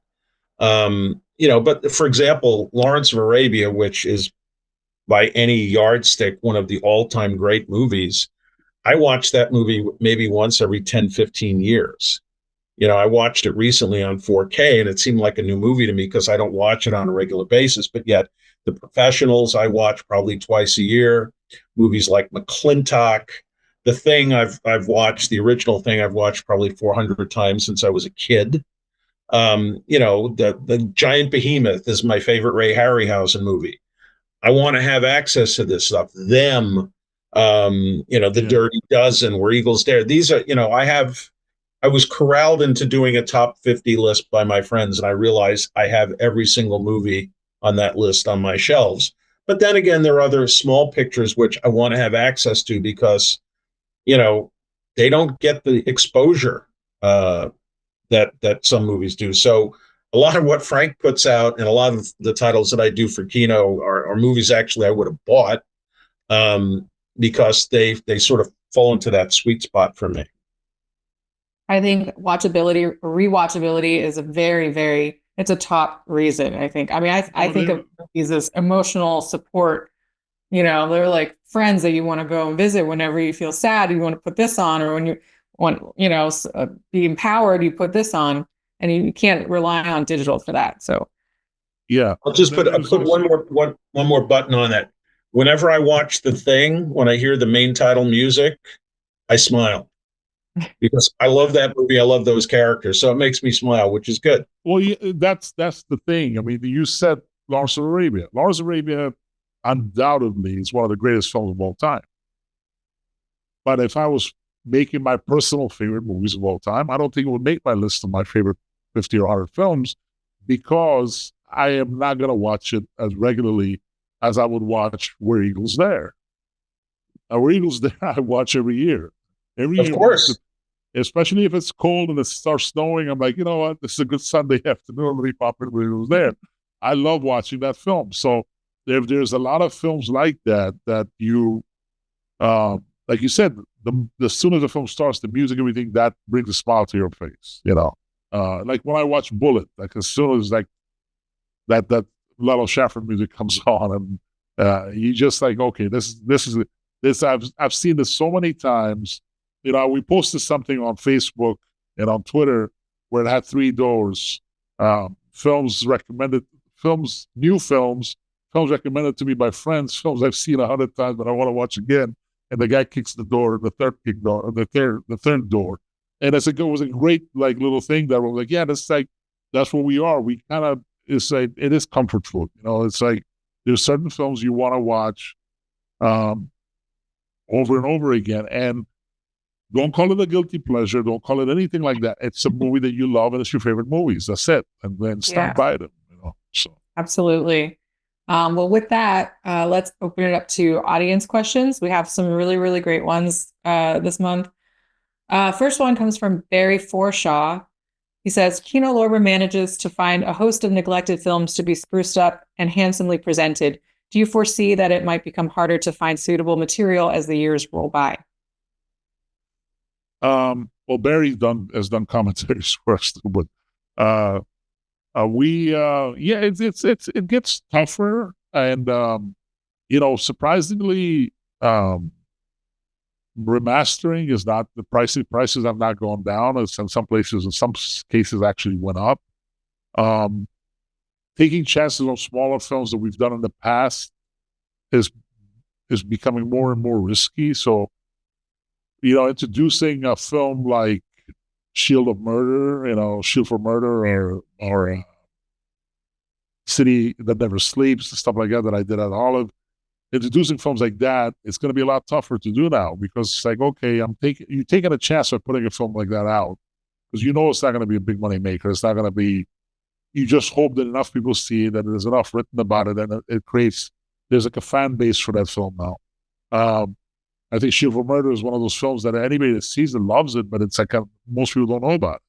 Speaker 2: But for example, Lawrence of Arabia, which is by any yardstick, one of the all-time great movies, I watch that movie maybe once every 10, 15 years. I watched it recently on 4K and it seemed like a new movie to me because I don't watch it on a regular basis, but yet The Professionals I watch probably twice a year. Movies like McClintock, The Thing I've watched, the original Thing I've watched probably 400 times since I was a kid. The Giant Behemoth is my favorite Ray Harryhausen movie. I want to have access to this stuff. Them, The Dirty Dozen, Where Eagles Dare. These are, I was corralled into doing a top 50 list by my friends, and I realized I have every single movie on that list on my shelves. But then again, there are other small pictures which I want to have access to because, they don't get the exposure that some movies do. So a lot of what Frank puts out and a lot of the titles that I do for Kino are movies actually I would have bought because they sort of fall into that sweet spot for me.
Speaker 1: I think rewatchability is a very, very, it's a top reason, I think. I mean, I think of movies as emotional support. They're like friends that you want to go and visit whenever you feel sad. You want to put this on, or when you want, be empowered, you put this on, and you can't rely on digital for that. So,
Speaker 3: yeah,
Speaker 2: I'll put one more button on that. Whenever I watch The Thing, when I hear the main title music, I smile. Because I love that movie. I love those characters. So it makes me smile, which is good.
Speaker 3: Well, yeah, that's the thing. I mean, you said Lawrence of Arabia. Lawrence of Arabia undoubtedly is one of the greatest films of all time. But if I was making my personal favorite movies of all time, I don't think it would make my list of my favorite 50 or 100 films because I am not going to watch it as regularly as I would watch Where Eagles Dare. Where Eagles Dare, I watch every year.
Speaker 2: Of course.
Speaker 3: Especially if it's cold and it starts snowing, I'm like, you know what? This is a good Sunday afternoon. Let me pop it Where Eagles Dare. I love watching that film. So there's a lot of films like that you, like you said, the sooner the film starts, the music, everything, that brings a smile to your face, like when I watch Bullet, like as soon as like that Lalo Schifrin music comes on, and you just like, okay, this I've seen this so many times. We posted something on Facebook and on Twitter where it had 3 doors, films recommended, new films recommended to me by friends, films I've seen 100 times but I want to watch again. And the guy kicks the door, the third door, and it was a great like little thing that we're like, yeah, that's what we are. We kind of, it's like, it is comfort food, It's like there's certain films you want to watch over and over again, and don't call it a guilty pleasure. Don't call it anything like that. It's a movie that you love and it's your favorite movies. That's it. And then stand by them, So
Speaker 1: absolutely. Well, with that, let's open it up to audience questions. We have some really, really great ones this month. First one comes from Barry Forshaw. He says, Kino Lorber manages to find a host of neglected films to be spruced up and handsomely presented. Do you foresee that it might become harder to find suitable material as the years roll by?
Speaker 3: Well, Barry has done commentaries for us, but it gets tougher, and surprisingly, remastering is not the prices have not gone down. In some cases actually went up. Taking chances on smaller films that we've done in the past is becoming more and more risky. So, introducing a film like Shield for Murder, or City That Never Sleeps, stuff like that I did at Olive. Introducing films like that, it's going to be a lot tougher to do now because it's like, okay, you're taking a chance of putting a film like that out because you know it's not going to be a big money maker. It's not going to be. You just hope that enough people see it, that there's enough written about it, and it creates. There's like a fan base for that film now. I think Shield for Murder is one of those films that anybody that sees it loves it, but it's like most people don't know about it.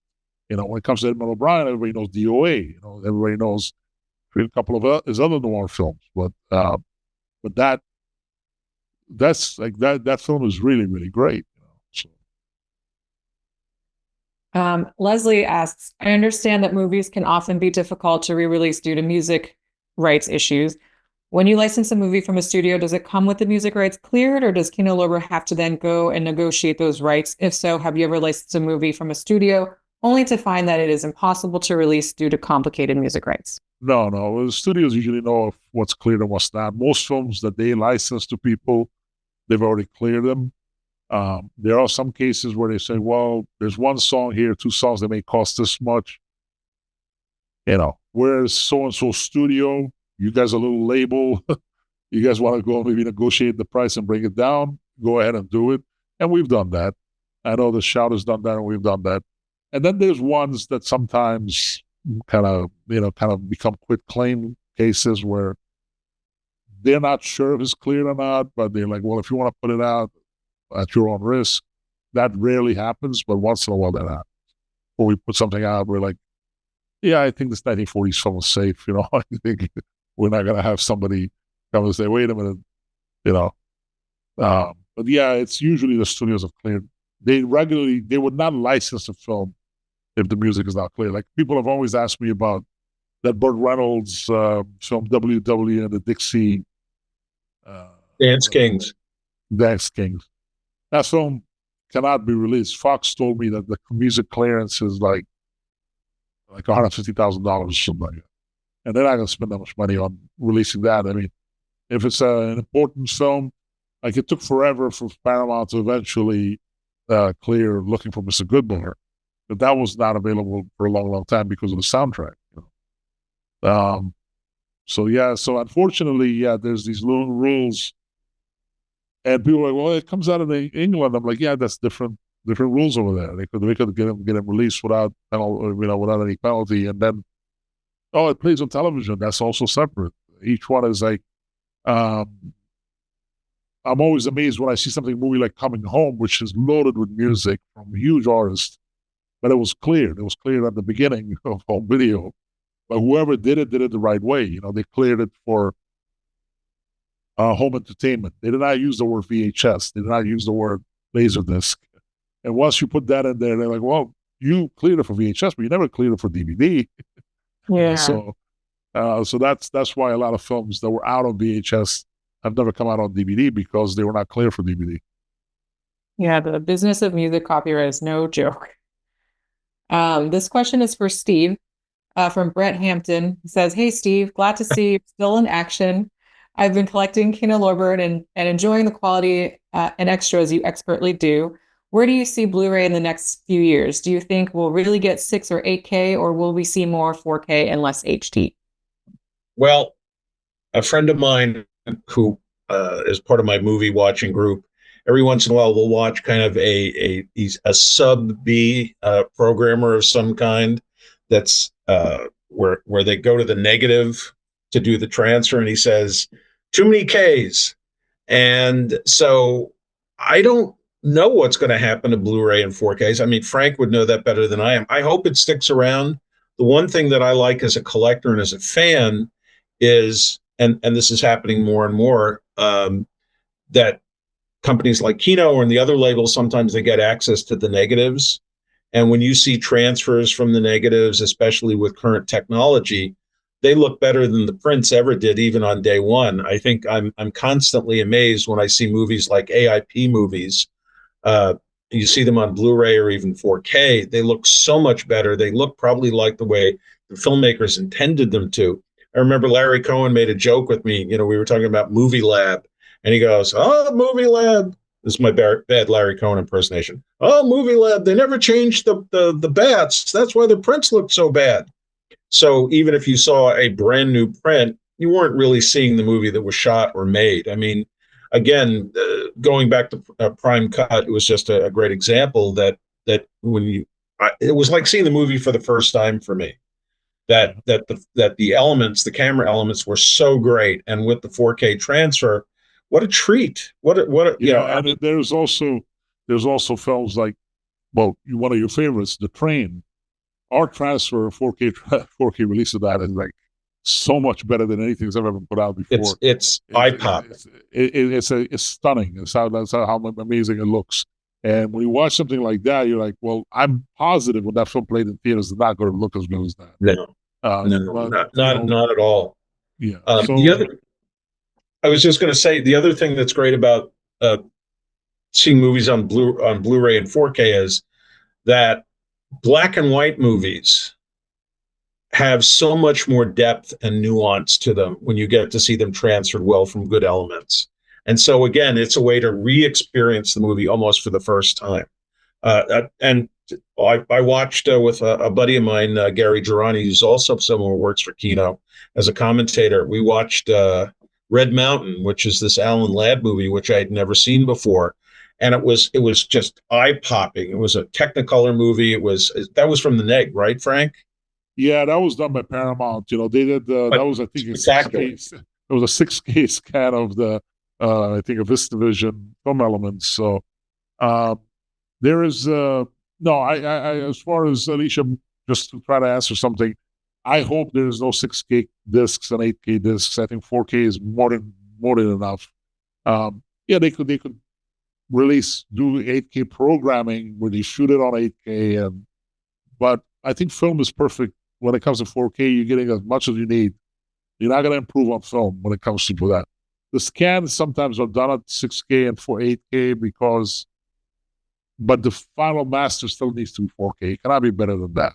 Speaker 3: You know, when it comes to Edmund O'Brien, everybody knows DOA. You know, everybody knows a couple of his other noir films, but that's like that film is really, really great. You know, so.
Speaker 1: Leslie asks, I understand that movies can often be difficult to re-release due to music rights issues. When you license a movie from a studio, does it come with the music rights cleared, or does Kino Lorber have to then go and negotiate those rights? If so, have you ever licensed a movie from a studio only to find that it is impossible to release due to complicated music rights?
Speaker 3: No. The studios usually know what's cleared and what's not. Most films that they license to people, they've already cleared them. There are some cases where they say, well, there's one song here, 2 songs that may cost this much. You know, whereas so-and-so studio, you guys are a little label, you guys want to go maybe negotiate the price and bring it down, go ahead and do it. And we've done that. I know the Shout has done that, and we've done that. And then there's ones that sometimes kind of become quit claim cases where they're not sure if it's cleared or not, but they're like, well, if you want to put it out at your own risk, that rarely happens, but once in a while that happens. Or we put something out, we're like, yeah, I think this 1940s film is safe, you know. I think we're not going to have somebody come and say, wait a minute, you know. But yeah, it's usually the studios have cleared. They would not license a film if the music is not clear. Like, people have always asked me about that Burt Reynolds film, WW and the Dixie.
Speaker 2: Dance Kings.
Speaker 3: Dance Kings. That film cannot be released. Fox told me that the music clearance is like $150,000 or something like that. And they're not going to spend that much money on releasing that. I mean, if it's an important film, like it took forever for Paramount to eventually clear Looking for Mr. Goodbar, but that was not available for a long, long time because of the soundtrack. You know? So unfortunately, there's these little rules. And people are like, well, it comes out of England. I'm like, yeah, that's different rules over there. They could get them released without any penalty. And then, it plays on television. That's also separate. Each one is like, I'm always amazed when I see movie like Coming Home, which is loaded with music from huge artists, but it was cleared. It was cleared at the beginning of home video. But whoever did it the right way. You know, they cleared it for home entertainment. They did not use the word VHS. They did not use the word Laserdisc. And once you put that in there, they're like, well, you cleared it for VHS, but you never cleared it for DVD.
Speaker 1: Yeah.
Speaker 3: So that's why a lot of films that were out on VHS have never come out on DVD because they were not clear for DVD.
Speaker 1: Yeah, the business of music copyright is no joke. This question is for Steve from Brett Hampton. He says, hey, Steve, glad to see you still in action. I've been collecting Kino Lorber and enjoying the quality and extras you expertly do. Where do you see Blu-ray in the next few years? Do you think we'll really get 6 or 8K, or will we see more 4K and less HD?
Speaker 2: Well, a friend of mine who is part of my movie watching group, every once in a while we'll watch kind of he's a sub B programmer of some kind that's where they go to the negative to do the transfer, and he says, too many Ks. And so I don't know what's going to happen to Blu-ray and 4Ks. I mean, Frank would know that better than I am. I hope it sticks around. The one thing that I like as a collector and as a fan is, and this is happening more and more, that companies like Kino and the other labels, sometimes they get access to the negatives. And when you see transfers from the negatives, especially with current technology, they look better than the prints ever did, even on day one. I think I'm constantly amazed when I see movies like AIP movies. You see them on Blu-ray or even 4K. They look so much better. They look probably like the way the filmmakers intended them to. I remember Larry Cohen made a joke with me. You know, we were talking about Movie Lab, and he goes, "Oh, Movie Lab." This is my bad Larry Cohen impersonation. "Oh, Movie Lab. They never changed the bats. That's why the prints look so bad." So even if you saw a brand new print, you weren't really seeing the movie that was shot or made. I mean, again, going back to Prime Cut, it was just a great example that when it was like seeing the movie for the first time for me. That the elements, the camera elements, were so great, and with the 4K transfer, what a treat!
Speaker 3: And there's also films like, well, one of your favorites, The Train. Our transfer 4K 4K release of that is like so much better than anything that's ever been put out before.
Speaker 2: It's eye-popping.
Speaker 3: It's stunning. That's how amazing it looks. And when you watch something like that, you're like, well, I'm positive when that film played in theaters, it's not going to look as good as that.
Speaker 2: No, not at all.
Speaker 3: Yeah.
Speaker 2: I was just going to say, the other thing that's great about seeing movies on Blu-ray and 4K is that black and white movies have so much more depth and nuance to them when you get to see them transferred well from good elements. And so again, it's a way to re-experience the movie almost for the first time. And I watched with a buddy of mine, Gary Girani, who's also someone who works for Kino as a commentator. We watched Red Mountain, which is this Alan Ladd movie, which I had never seen before. And it was just eye-popping. It was a Technicolor movie. That was from the NEG, right, Frank?
Speaker 3: Yeah, that was done by Paramount. They did that was, I think, a 6K. It was a 6K scan of the I think, of VistaVision film elements. So there is no. I as far as Alicia, just to try to answer something, I hope there is no 6K discs and 8K discs. I think 4K is more than enough. Yeah, they could do 8K programming where they shoot it on 8K, but I think film is perfect when it comes to 4K. You're getting as much as you need. You're not going to improve on film when it comes to that. The scans sometimes are done at 6K and 8K but the final master still needs to be 4K. It cannot be better than that,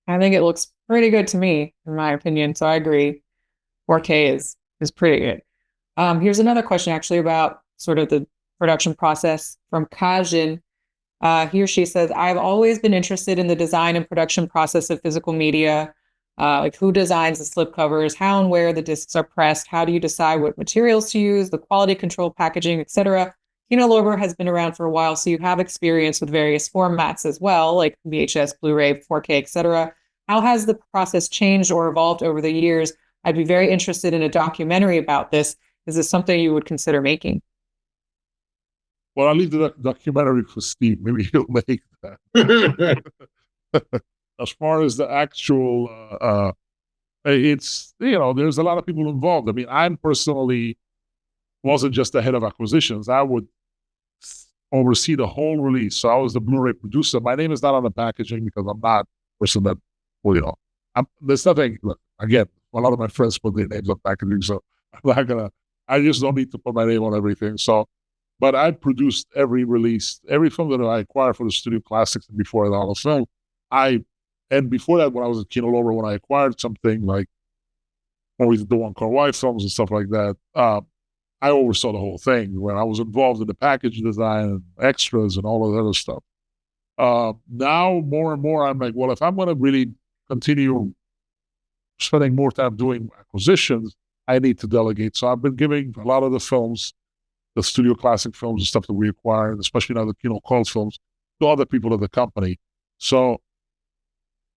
Speaker 1: I think it looks pretty good to me, in my opinion. So I agree. 4K is pretty good. Here's another question actually about sort of the production process from Kajin. He or she says, I've always been interested in the design and production process of physical media, like who designs the slipcovers, how and where the discs are pressed, how do you decide what materials to use, the quality control, packaging, etc. Kino Lorber has been around for a while, so you have experience with various formats as well, like VHS, Blu-ray, 4K, etc. How has the process changed or evolved over the years? I'd be very interested in a documentary about this. Is this something you would consider making?
Speaker 3: Well, I'll leave the documentary for Steve. Maybe he'll make that. As far as the actual, it's, there's a lot of people involved. I mean, I'm personally wasn't just the head of acquisitions. I would oversee the whole release. So I was the Blu-ray producer. My name is not on the packaging because I'm not a person that, there's nothing, look, again, a lot of my friends put their names on packaging, so I'm not gonna, I just don't need to put my name on everything. So, but I produced every release, every film that I acquired for the Studio Classics and before the Hall of Film. And before that, when I was at Kino Lorber, when I acquired something like, when we did the One Car Why films and stuff like that, I oversaw the whole thing when I was involved in the package design and extras and all of that other stuff. Now, more and more, I'm like, well, if I'm going to really continue spending more time doing acquisitions, I need to delegate. So I've been giving a lot of the films, the Studio Classic films and stuff that we acquired, especially now the Kino Cult films, to other people of the company. So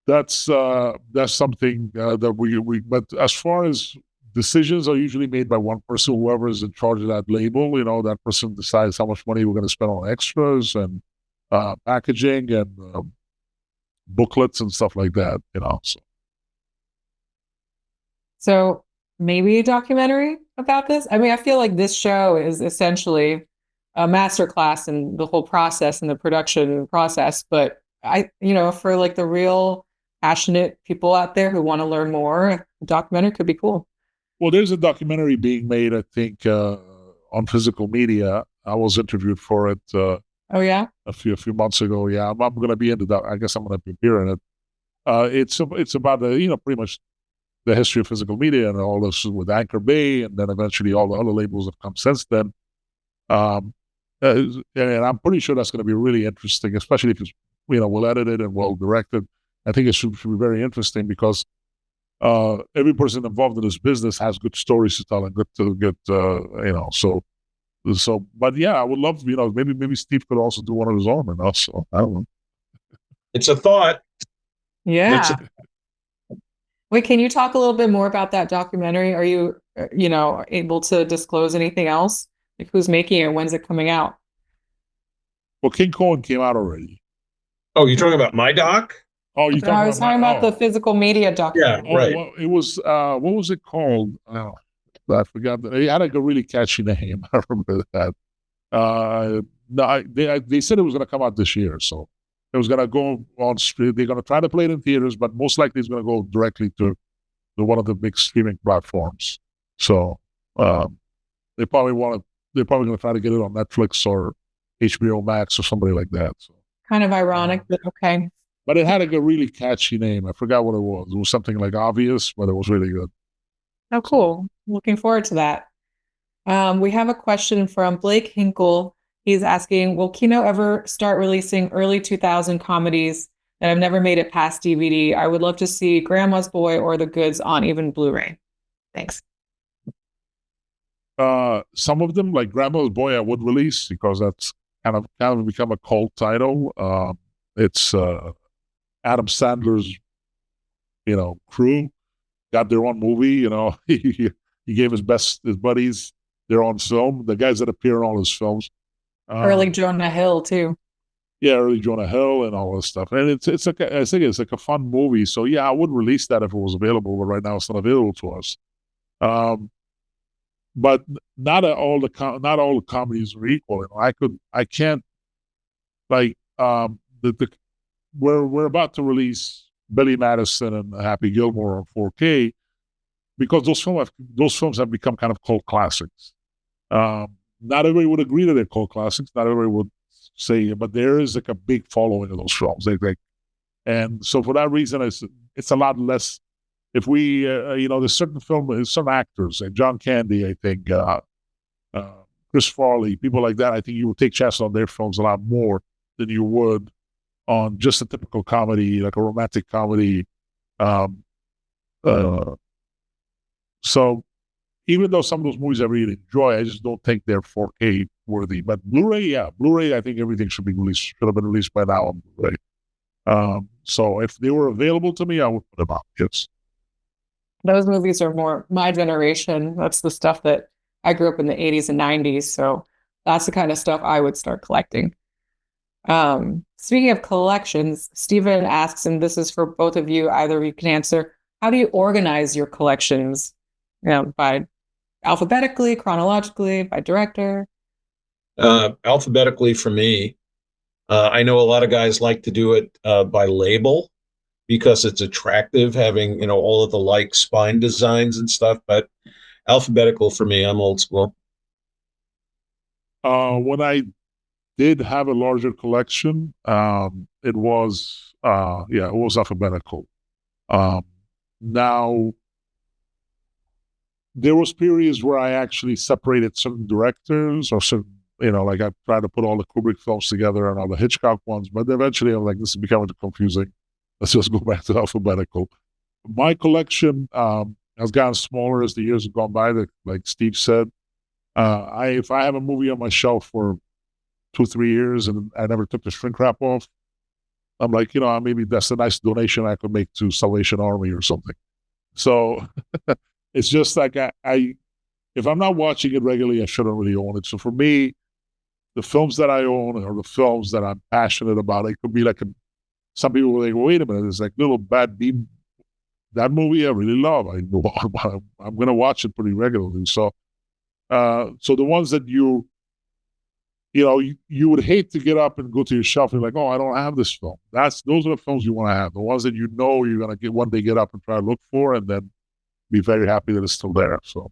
Speaker 3: that's something that we. But as far as decisions are usually made by one person, whoever is in charge of that label. That person decides how much money we're going to spend on extras and packaging and booklets and stuff like that.
Speaker 1: So maybe a documentary about this. I mean, I feel like this show is essentially a masterclass in the whole process and the production process. But for like the real passionate people out there who want to learn more, a documentary could be cool.
Speaker 3: Well, there's a documentary being made, I think, on physical media. I was interviewed for it.
Speaker 1: Oh yeah,
Speaker 3: a few months ago. Yeah, I'm going to be into that. I guess I'm going to be appearing it. It's about the pretty much the history of physical media and all this with Anchor Bay, and then eventually all the other labels that come since then. And I'm pretty sure that's going to be really interesting, especially if it's well edited and well directed. I think it should be very interesting because every person involved in this business has good stories to tell and good to get, So, but yeah, I would love, maybe Steve could also do one of his own, and also, I don't know.
Speaker 2: It's a thought.
Speaker 1: Yeah. Wait, can you talk a little bit more about that documentary? Are you, able to disclose anything else? Like who's making it? When's it coming out?
Speaker 3: Well, King Kong came out already.
Speaker 2: Oh, you're talking about my doc?
Speaker 3: Oh, you
Speaker 1: No, I was talking about the physical media documentary.
Speaker 2: Yeah, right.
Speaker 3: Well, it was, what was it called? Oh, I forgot. It had like a really catchy name. I remember that. No, they said it was going to come out this year, so it was going to go on. They're going to try to play it in theaters, but most likely it's going to go directly to one of the big streaming platforms. So they're probably going to try to get it on Netflix or HBO Max or somebody like that. So
Speaker 1: kind of ironic, but okay.
Speaker 3: But it had like a really catchy name. I forgot what it was. It was something like Obvious, but it was really good.
Speaker 1: Oh, cool. Looking forward to that. We have a question from Blake Hinkle. He's asking, will Kino ever start releasing early 2000 comedies that have never made it past DVD? I would love to see Grandma's Boy or The Goods on even Blu-ray. Thanks.
Speaker 3: Some of them, like Grandma's Boy, I would release because that's kind of become a cult title. It's Adam Sandler's, crew got their own movie. He gave his buddies their own film. The guys that appear in all his films.
Speaker 1: Early Jonah Hill too.
Speaker 3: Yeah, early Jonah Hill and all this stuff. And it's like I think it's like a fun movie. So yeah, I would release that if it was available. But right now, it's not available to us. But not all the comedies are equal. I can't like we're about to release Billy Madison and Happy Gilmore on 4K because those films have become kind of cult classics. Not everybody would agree that they're cult classics. Not everybody would say, but there is like a big following of those films. And so for that reason, it's a lot less. If we, there's certain actors, like John Candy, I think, Chris Farley, people like that, I think you would take chances on their films a lot more than you would on just a typical comedy, like a romantic comedy. So even though some of those movies I really enjoy, I just don't think they're 4K worthy. But Blu-ray, I think everything should have been released by now on Blu-ray. So if they were available to me, I would put them out. Yes.
Speaker 1: Those movies are more my generation. That's the stuff that I grew up in the 80s and 90s. So that's the kind of stuff I would start collecting. Speaking of collections, Stephen asks, and this is for both of you, either of you can answer, how do you organize your collections? By alphabetically, chronologically, by director?
Speaker 2: Alphabetically for me. I know a lot of guys like to do it by label because it's attractive having, all of the spine designs and stuff, but alphabetical for me. I'm old school.
Speaker 3: When I did have a larger collection, it was alphabetical. Now, there was periods where I actually separated certain directors or certain, like I tried to put all the Kubrick films together and all the Hitchcock ones, but eventually I'm like, this is becoming confusing. Let's just go back to alphabetical. My collection has gotten smaller as the years have gone by, like Steve said. If I have a movie on my shelf for 2-3 years and I never took the shrink wrap off, I'm like, maybe that's a nice donation I could make to Salvation Army or something. So it's just like if I'm not watching it regularly, I shouldn't really own it. So for me, the films that I own are the films that I'm passionate about. It could be like some people will like, well, wait a minute, it's like Little Bad Bean. That movie I really love. I'm going to watch it pretty regularly. So the ones that you would hate to get up and go to your shelf and like, oh, I don't have this film. Those are the films you want to have. The ones that you're going to one day get up and try to look for and then be very happy that it's still there. So.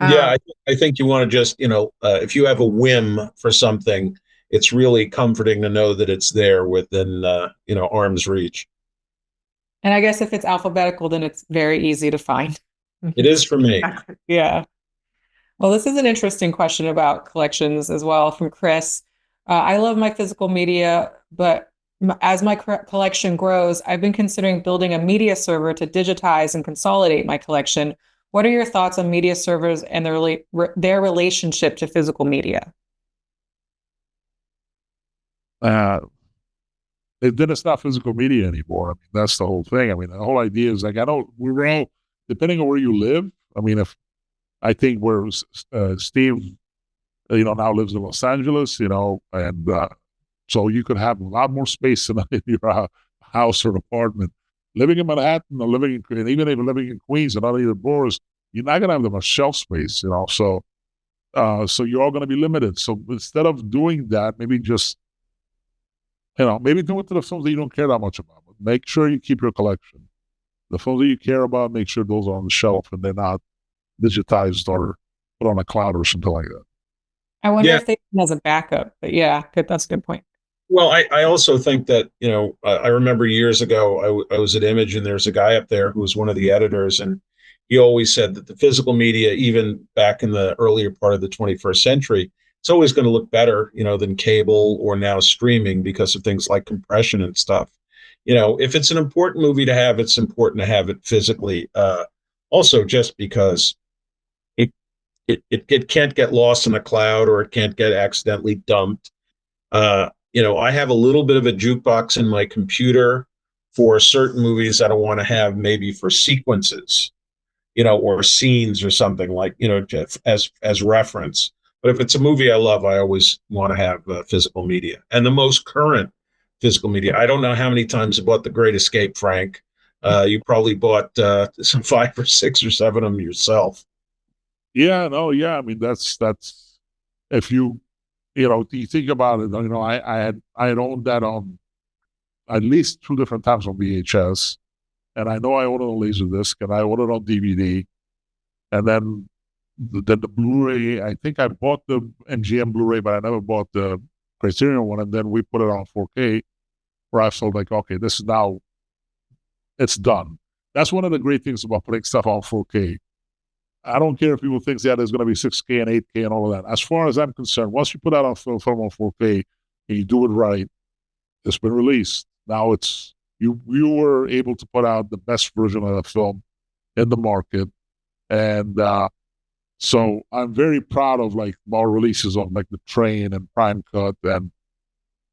Speaker 2: Yeah, I think you want to just, if you have a whim for something, it's really comforting to know that it's there within, arm's reach.
Speaker 1: And I guess if it's alphabetical, then it's very easy to find.
Speaker 2: It is for me.
Speaker 1: Yeah. Well, this is an interesting question about collections as well from Chris. I love my physical media, but as my collection grows, I've been considering building a media server to digitize and consolidate my collection. What are your thoughts on media servers and their relationship to physical media?
Speaker 3: Then it's not physical media anymore. I mean, that's the whole thing. I mean, the whole idea is like, we're all, depending on where you live. I mean, if I think where Steve, now lives in Los Angeles, and so you could have a lot more space in your house or apartment. Living in Manhattan or and even if living in Queens and other boroughs, you're not going to have that much shelf space, so you're all going to be limited. So instead of doing that, maybe just, maybe do it to the films that you don't care that much about. But make sure you keep your collection. The films that you care about, make sure those are on the shelf and they're not digitized or put on a cloud or something like that.
Speaker 1: I wonder if they has a backup, but yeah, that's a good point.
Speaker 2: Well, I also think that, I remember years ago, I was at Image and there's a guy up there who was one of the editors, and he always said that the physical media, even back in the earlier part of the 21st century, it's always going to look better, than cable or now streaming because of things like compression and stuff. If it's an important movie to have, it's important to have it physically. Also, just because it can't get lost in a cloud or it can't get accidentally dumped. I have a little bit of a jukebox in my computer for certain movies that I want to have, maybe for sequences, or scenes or something like, as reference. But if it's a movie I love, I always want to have physical media. And the most current physical media, I don't know how many times you bought The Great Escape, Frank. You probably bought some 5 or 6 or 7 of them yourself.
Speaker 3: Yeah, no, yeah. I mean, that's if you think about it. I had owned that on at least 2 different times on VHS, and I know I owned it on Laserdisc, and I owned it on DVD, and then the Blu-ray. I think I bought the MGM Blu-ray, but I never bought the Criterion one. And then we put it on 4K, where I felt like, okay, this is now it's done. That's one of the great things about putting stuff on 4K. I don't care if people think there's going to be 6K and 8K and all of that. As far as I'm concerned, once you put out on film on 4K and you do it right, it's been released. Now it's you were able to put out the best version of the film in the market, and so I'm very proud of like our releases on like The Train and Prime Cut and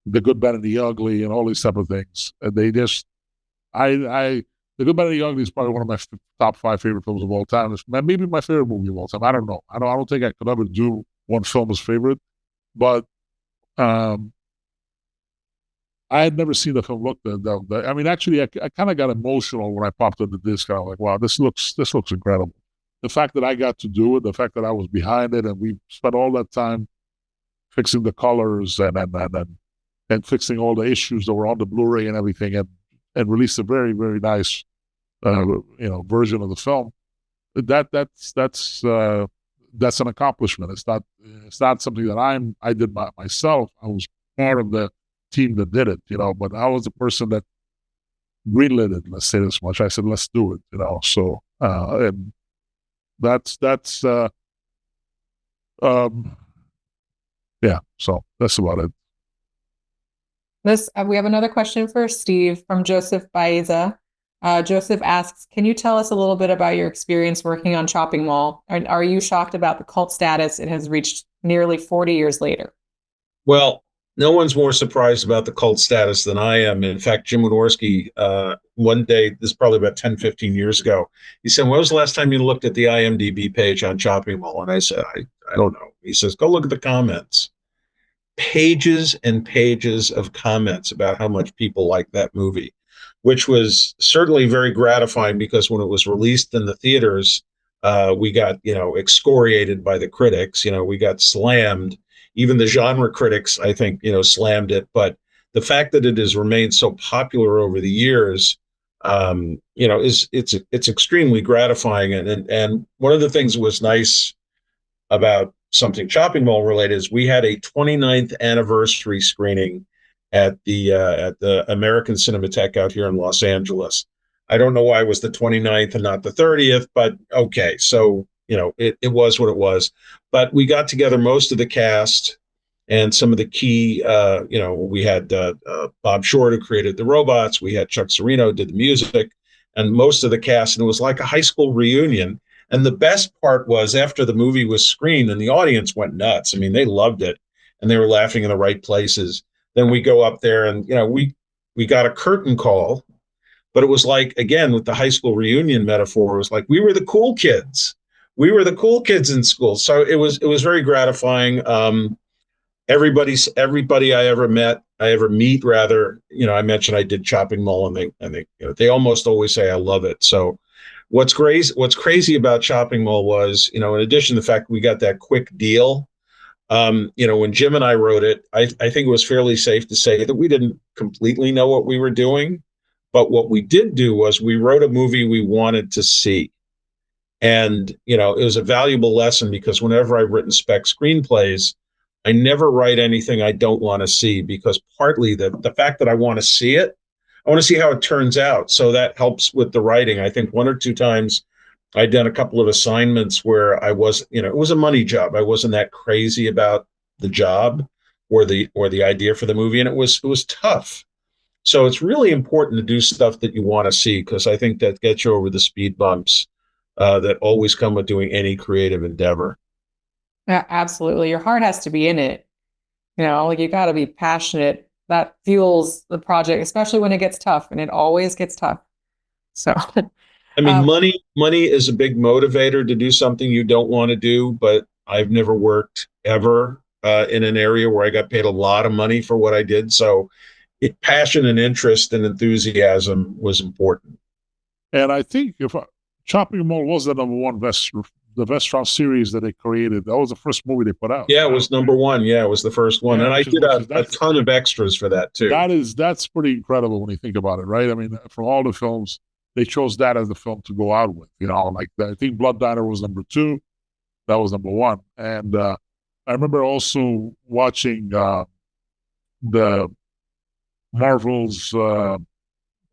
Speaker 3: The Good, Bad, and the Ugly and all these type of things. And they just, The Good, Bad, and the Ugly is probably one of my top 5 favorite films of all time. It's maybe my favorite movie of all time. I don't know. I don't think I could ever do one film as favorite, but I had never seen the film look that. I mean, actually, I kind of got emotional when I popped on the disc. I was like, wow, this looks incredible. The fact that I got to do it, the fact that I was behind it, and we spent all that time fixing the colors and fixing all the issues that were on the Blu-ray and everything, and released a very, very nice version of the film. That's an accomplishment. It's not something that I did by myself. I was part of the team that did it, but I was the person that greenlit it. Let's say this much. I said, let's do it, So and that's yeah. So that's about it.
Speaker 1: We have another question for Steve from Joseph Baeza. Joseph asks, can you tell us a little bit about your experience working on Chopping Mall? Are you shocked about the cult status it has reached nearly 40 years later?
Speaker 2: Well, no one's more surprised about the cult status than I am. In fact, Jim Wynorski, one day, this is probably about 10, 15 years ago, he said, when was the last time you looked at the IMDb page on Chopping Mall? And I said, I don't know. He says, go look at the comments. Pages and pages of comments about how much people like that movie, which was certainly very gratifying because when it was released in the theaters, we got, excoriated by the critics. We got slammed. Even the genre critics, I think, slammed it. But the fact that it has remained so popular over the years, it's extremely gratifying. And one of the things that was nice about something Chopping Mall related is we had a 29th anniversary screening at the American Cinematheque out here in Los Angeles. I don't know why it was the 29th and not the 30th, but okay. So, it was what it was. But we got together most of the cast And some of the key, we had Bob Short, who created the robots. We had Chuck Serino, who did the music, and most of the cast. And it was like a high school reunion. And the best part was after the movie was screened and the audience went nuts. I mean, they loved it and they were laughing in the right places. Then we go up there and, we got a curtain call, but it was like, again, with the high school reunion metaphor, it was like, we were the cool kids. We were the cool kids in school. So it was very gratifying. Everybody I ever meet, rather, I mentioned I did Chopping Mall, and they almost always say I love it. So what's crazy about Chopping Mall was, in addition to the fact we got that quick deal, when Jim and I wrote it, I think it was fairly safe to say that we didn't completely know what we were doing, but what we did do was we wrote a movie we wanted to see. And, it was a valuable lesson because whenever I've written spec screenplays, I never write anything I don't want to see, because partly the fact that I want to see it, I want to see how it turns out. So that helps with the writing. I think one or two times I'd done a couple of assignments where I was, it was a money job. I wasn't that crazy about the job or the idea for the movie. And it was tough. So it's really important to do stuff that you want to see, because I think that gets you over the speed bumps that always come with doing any creative endeavor.
Speaker 1: Yeah, absolutely. Your heart has to be in it. You got to be passionate. That fuels the project, especially when it gets tough, and it always gets tough. So,
Speaker 2: I mean, money is a big motivator to do something you don't want to do, but I've never worked ever in an area where I got paid a lot of money for what I did. So passion and interest and enthusiasm was important.
Speaker 3: And I think Chopping Mall was the number one the restaurant series that they created. That was the first movie they put out.
Speaker 2: Yeah, it was number one. Yeah, it was the first one. And I did a ton of extras for that too.
Speaker 3: That's pretty incredible when you think about it, right? I mean, from all the films, they chose that as the film to go out with. I think Blood Diner was number 2. That was number 1. And I remember also watching the Marvel's, what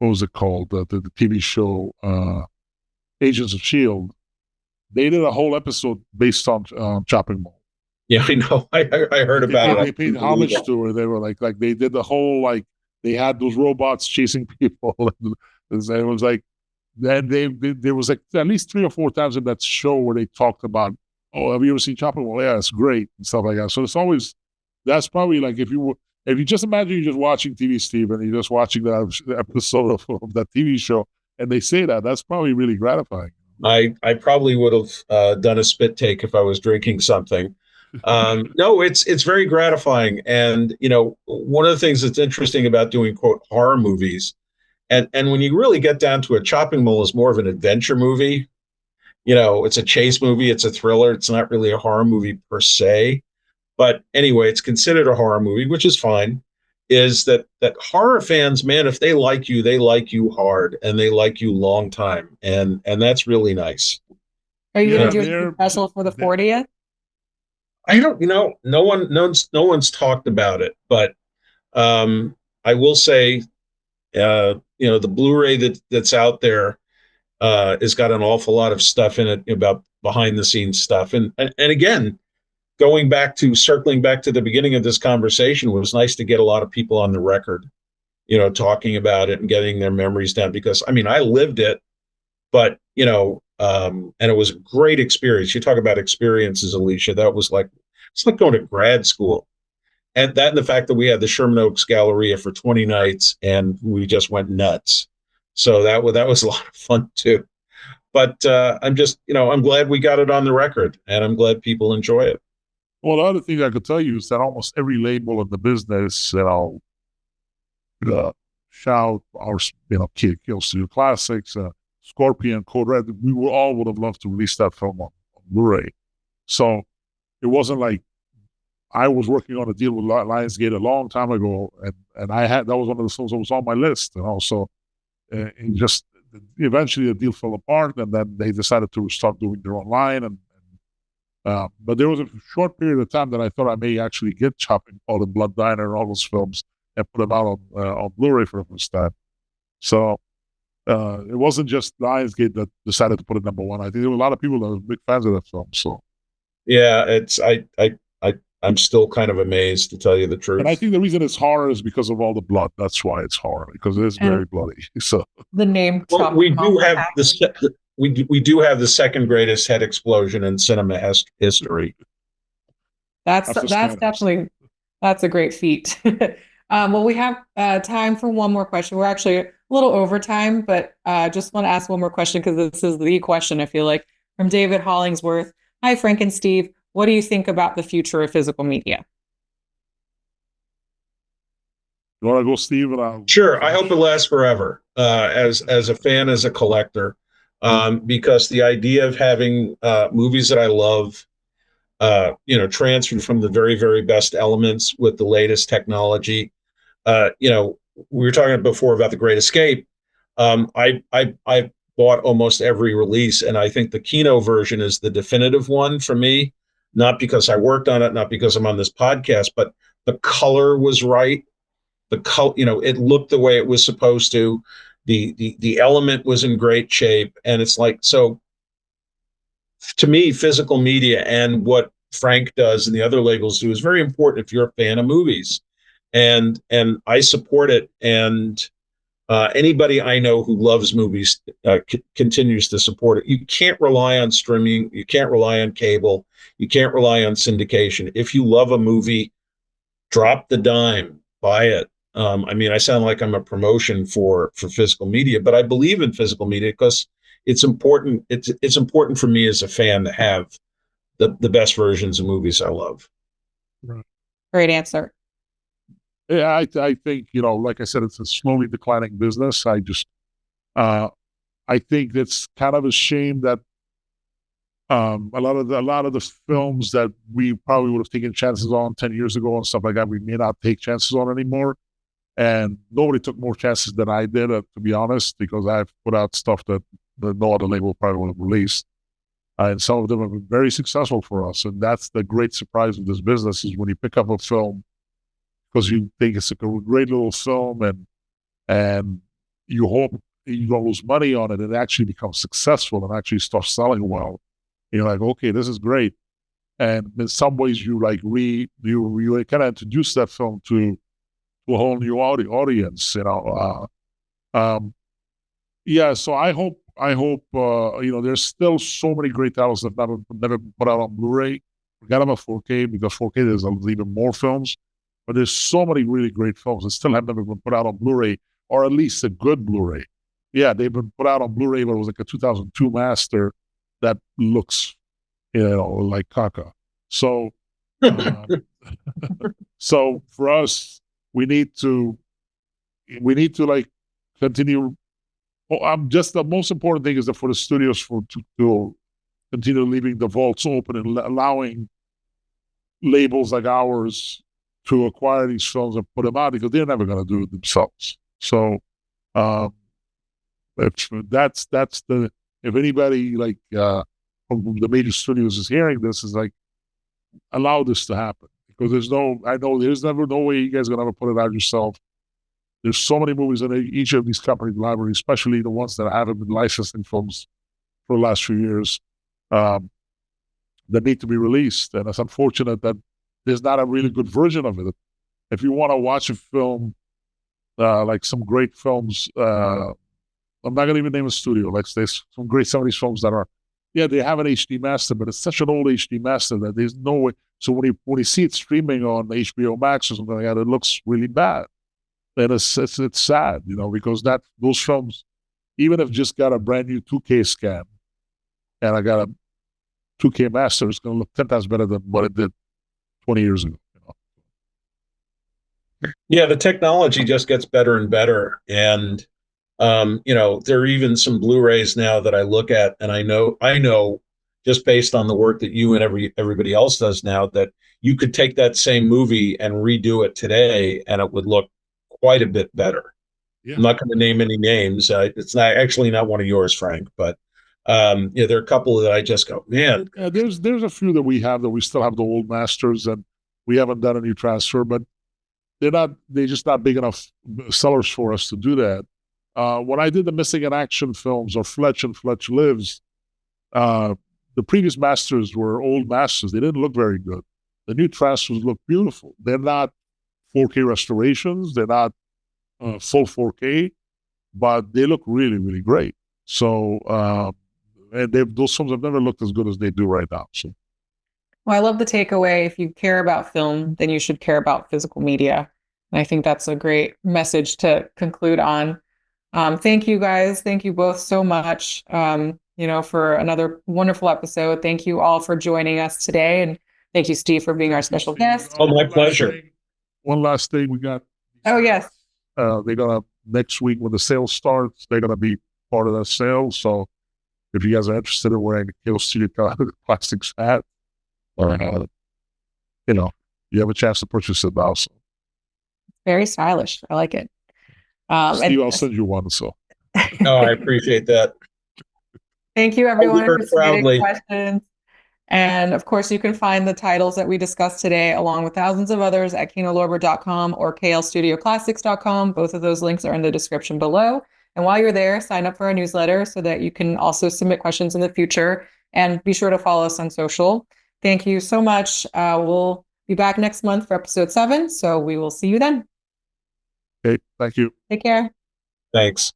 Speaker 3: was it called? The TV show, Agents of S.H.I.E.L.D. They did a whole episode based on Chopping Mall.
Speaker 2: Yeah, I know. I heard about it.
Speaker 3: They paid homage to her. They were like they did the whole, they had those robots chasing people. It was like, then there was at least 3 or 4 times in that show where they talked about, oh, have you ever seen Chopping Mall? Yeah, it's great and stuff like that. So it's always, that's probably like, if you just imagine you're just watching TV, Steve, and you're just watching that episode of that TV show, and they say that's probably really gratifying.
Speaker 2: I probably would have done a spit take if I was drinking something. No, it's very gratifying. And, one of the things that's interesting about doing, quote, horror movies, and when you really get down to it, Chopping Mall is more of an adventure movie. It's a chase movie. It's a thriller. It's not really a horror movie per se. But anyway, it's considered a horror movie, which is fine. Is that horror fans, man, if they like you hard, and they like you long time. And that's really nice.
Speaker 1: Are you going to do a special for the 40th?
Speaker 2: I don't, no one's talked about it, but I will say, the Blu-ray that's out there has got an awful lot of stuff in it about behind the scenes stuff. And again, circling back to the beginning of this conversation, it was nice to get a lot of people on the record, talking about it and getting their memories down, because I mean, I lived it, but, and it was a great experience. You talk about experiences, Alicia, that was it's like going to grad school. And the fact that we had the Sherman Oaks Galleria for 20 nights and we just went nuts. So that was a lot of fun too. But I'm just, I'm glad we got it on the record, and I'm glad people enjoy it.
Speaker 3: Well, the other thing I could tell you is that almost every label in the business, Shout, our, Kino Studio Classics, Scorpion, Code Red, we would have loved to release that film on Blu-ray. So it wasn't like I was working on a deal with Lionsgate a long time ago, and that was one of the films that was on my list. So just eventually the deal fell apart, and then they decided to start doing their own line. But there was a short period of time that I thought I may actually get Chopping Mall and Blood Diner and all those films and put them out on Blu-ray for the first time. So it wasn't just Lionsgate that decided to put it number 1. I think there were a lot of people that were big fans of that film. So
Speaker 2: yeah, I I'm still kind of amazed, to tell you the truth.
Speaker 3: And I think the reason it's horror is because of all the blood. That's why it's horror, because it is very bloody. So
Speaker 1: the name.
Speaker 2: Well, we do have we do have the second greatest head explosion in cinema history.
Speaker 1: That's definitely, that's a great feat. Well, we have time for one more question. We're actually a little over time, but just want to ask one more question because this is the question, I feel like, from David Hollingsworth. Hi, Frank and Steve. What do you think about the future of physical media?
Speaker 3: You want to go, Steve?
Speaker 2: Sure. I hope it lasts forever. As a fan, as a collector, because the idea of having movies that I love, transferred from the very, very best elements with the latest technology. We were talking before about The Great Escape. I bought almost every release, and I think the Kino version is the definitive one for me. Not because I worked on it, not because I'm on this podcast, but the color was right. The color, it looked the way it was supposed to. The element was in great shape, and it's like, so to me, physical media and what Frank does and the other labels do is very important if you're a fan of movies, and I support it. And anybody I know who loves movies continues to support it. You can't rely on streaming. You can't rely on cable. You can't rely on syndication. If you love a movie, drop the dime, buy it. I sound like I'm a promotion for physical media, but I believe in physical media because it's important. It's important for me as a fan to have the best versions of movies I love.
Speaker 3: Right.
Speaker 1: Great answer.
Speaker 3: Yeah, I think, like I said, it's a slowly declining business. I think it's kind of a shame that a lot of the films that we probably would have taken chances on 10 years ago and stuff like that, we may not take chances on anymore. And nobody took more chances than I did, to be honest, because I've put out stuff that no other label probably would have released. And some of them have been very successful for us. And that's the great surprise of this business, is when you pick up a film because you think it's a great little film and you hope you don't lose money on it, and it actually becomes successful and actually starts selling well. You're like, okay, this is great. And in some ways you you kind of introduce that film to a whole new audience, So I hope there's still so many great titles that never been put out on Blu-ray. Forget about 4K, because 4K there's even more films, but there's so many really great films that still have never been put out on Blu-ray, or at least a good Blu-ray. Yeah, they've been put out on Blu-ray, but it was like a 2002 master that looks, like caca. So, so for us, we need to like continue. Just the most important thing is that for the studios to continue leaving the vaults open and allowing labels like ours to acquire these films and put them out, because they're never going to do it themselves. So if anybody like from the major studios is hearing this, is like, allow this to happen, because there's never no way you guys are going to ever put it out yourself. There's so many movies in each of these companies' libraries, especially the ones that haven't been licensing films for the last few years, that need to be released. And it's unfortunate that there's not a really good version of it. If you want to watch a film, like some great films, I'm not going to even name a studio. Like, there's some great 70s films that are, they have an HD master, but it's such an old HD master that there's no way. So when you see it streaming on HBO Max or something like that, it looks really bad. And it's sad, because those films, even if just got a brand new 2K scan, and I got a 2K master, it's going to look 10 times better than what it did 20 years ago.
Speaker 2: Yeah, the technology just gets better and better, and there are even some Blu-rays now that I look at, and I know just based on the work that you and everybody else does now, that you could take that same movie and redo it today, and it would look quite a bit better. Yeah. I'm not going to name any names. It's not one of yours, Frank, but there are a couple that I just go, man.
Speaker 3: Yeah, there's a few that we still have the old masters, and we haven't done a new transfer, but they're just not big enough sellers for us to do that. When I did the Missing in Action films, or Fletch and Fletch Lives, the previous masters were old masters. They didn't look very good. the new transfers look beautiful. They're not 4K restorations. They're not full 4K, but they look really, really great. So, and those films have never looked as good as they do right now. So,
Speaker 1: well, I love the takeaway. If you care about film, then you should care about physical media. And I think that's a great message to conclude on. Thank you guys. Thank you both so much, for another wonderful episode. Thank you all for joining us today. And thank you, Steve, for being our special guest.
Speaker 2: Oh, my pleasure.
Speaker 3: One last thing we got.
Speaker 1: Oh, yes.
Speaker 3: They're going to, next week when the sale starts, they're going to be part of that sale. So if you guys are interested in wearing a Kino Studio Classics hat, you have a chance to purchase it now. So.
Speaker 1: Very stylish. I like it.
Speaker 3: Steve, I'll send you one. So.
Speaker 2: Oh, I appreciate that.
Speaker 1: Thank you, everyone, for submitting
Speaker 2: proudly.
Speaker 1: questions. And of course, you can find the titles that we discussed today, along with thousands of others, at kinolorber.com or klstudioclassics.com. Both of those links are in the description below. And while you're there, sign up for our newsletter so that you can also submit questions in the future. And be sure to follow us on social. Thank you so much. We'll be back next month for episode 7. So we will see you then.
Speaker 3: Okay, thank you.
Speaker 1: Take care.
Speaker 2: Thanks.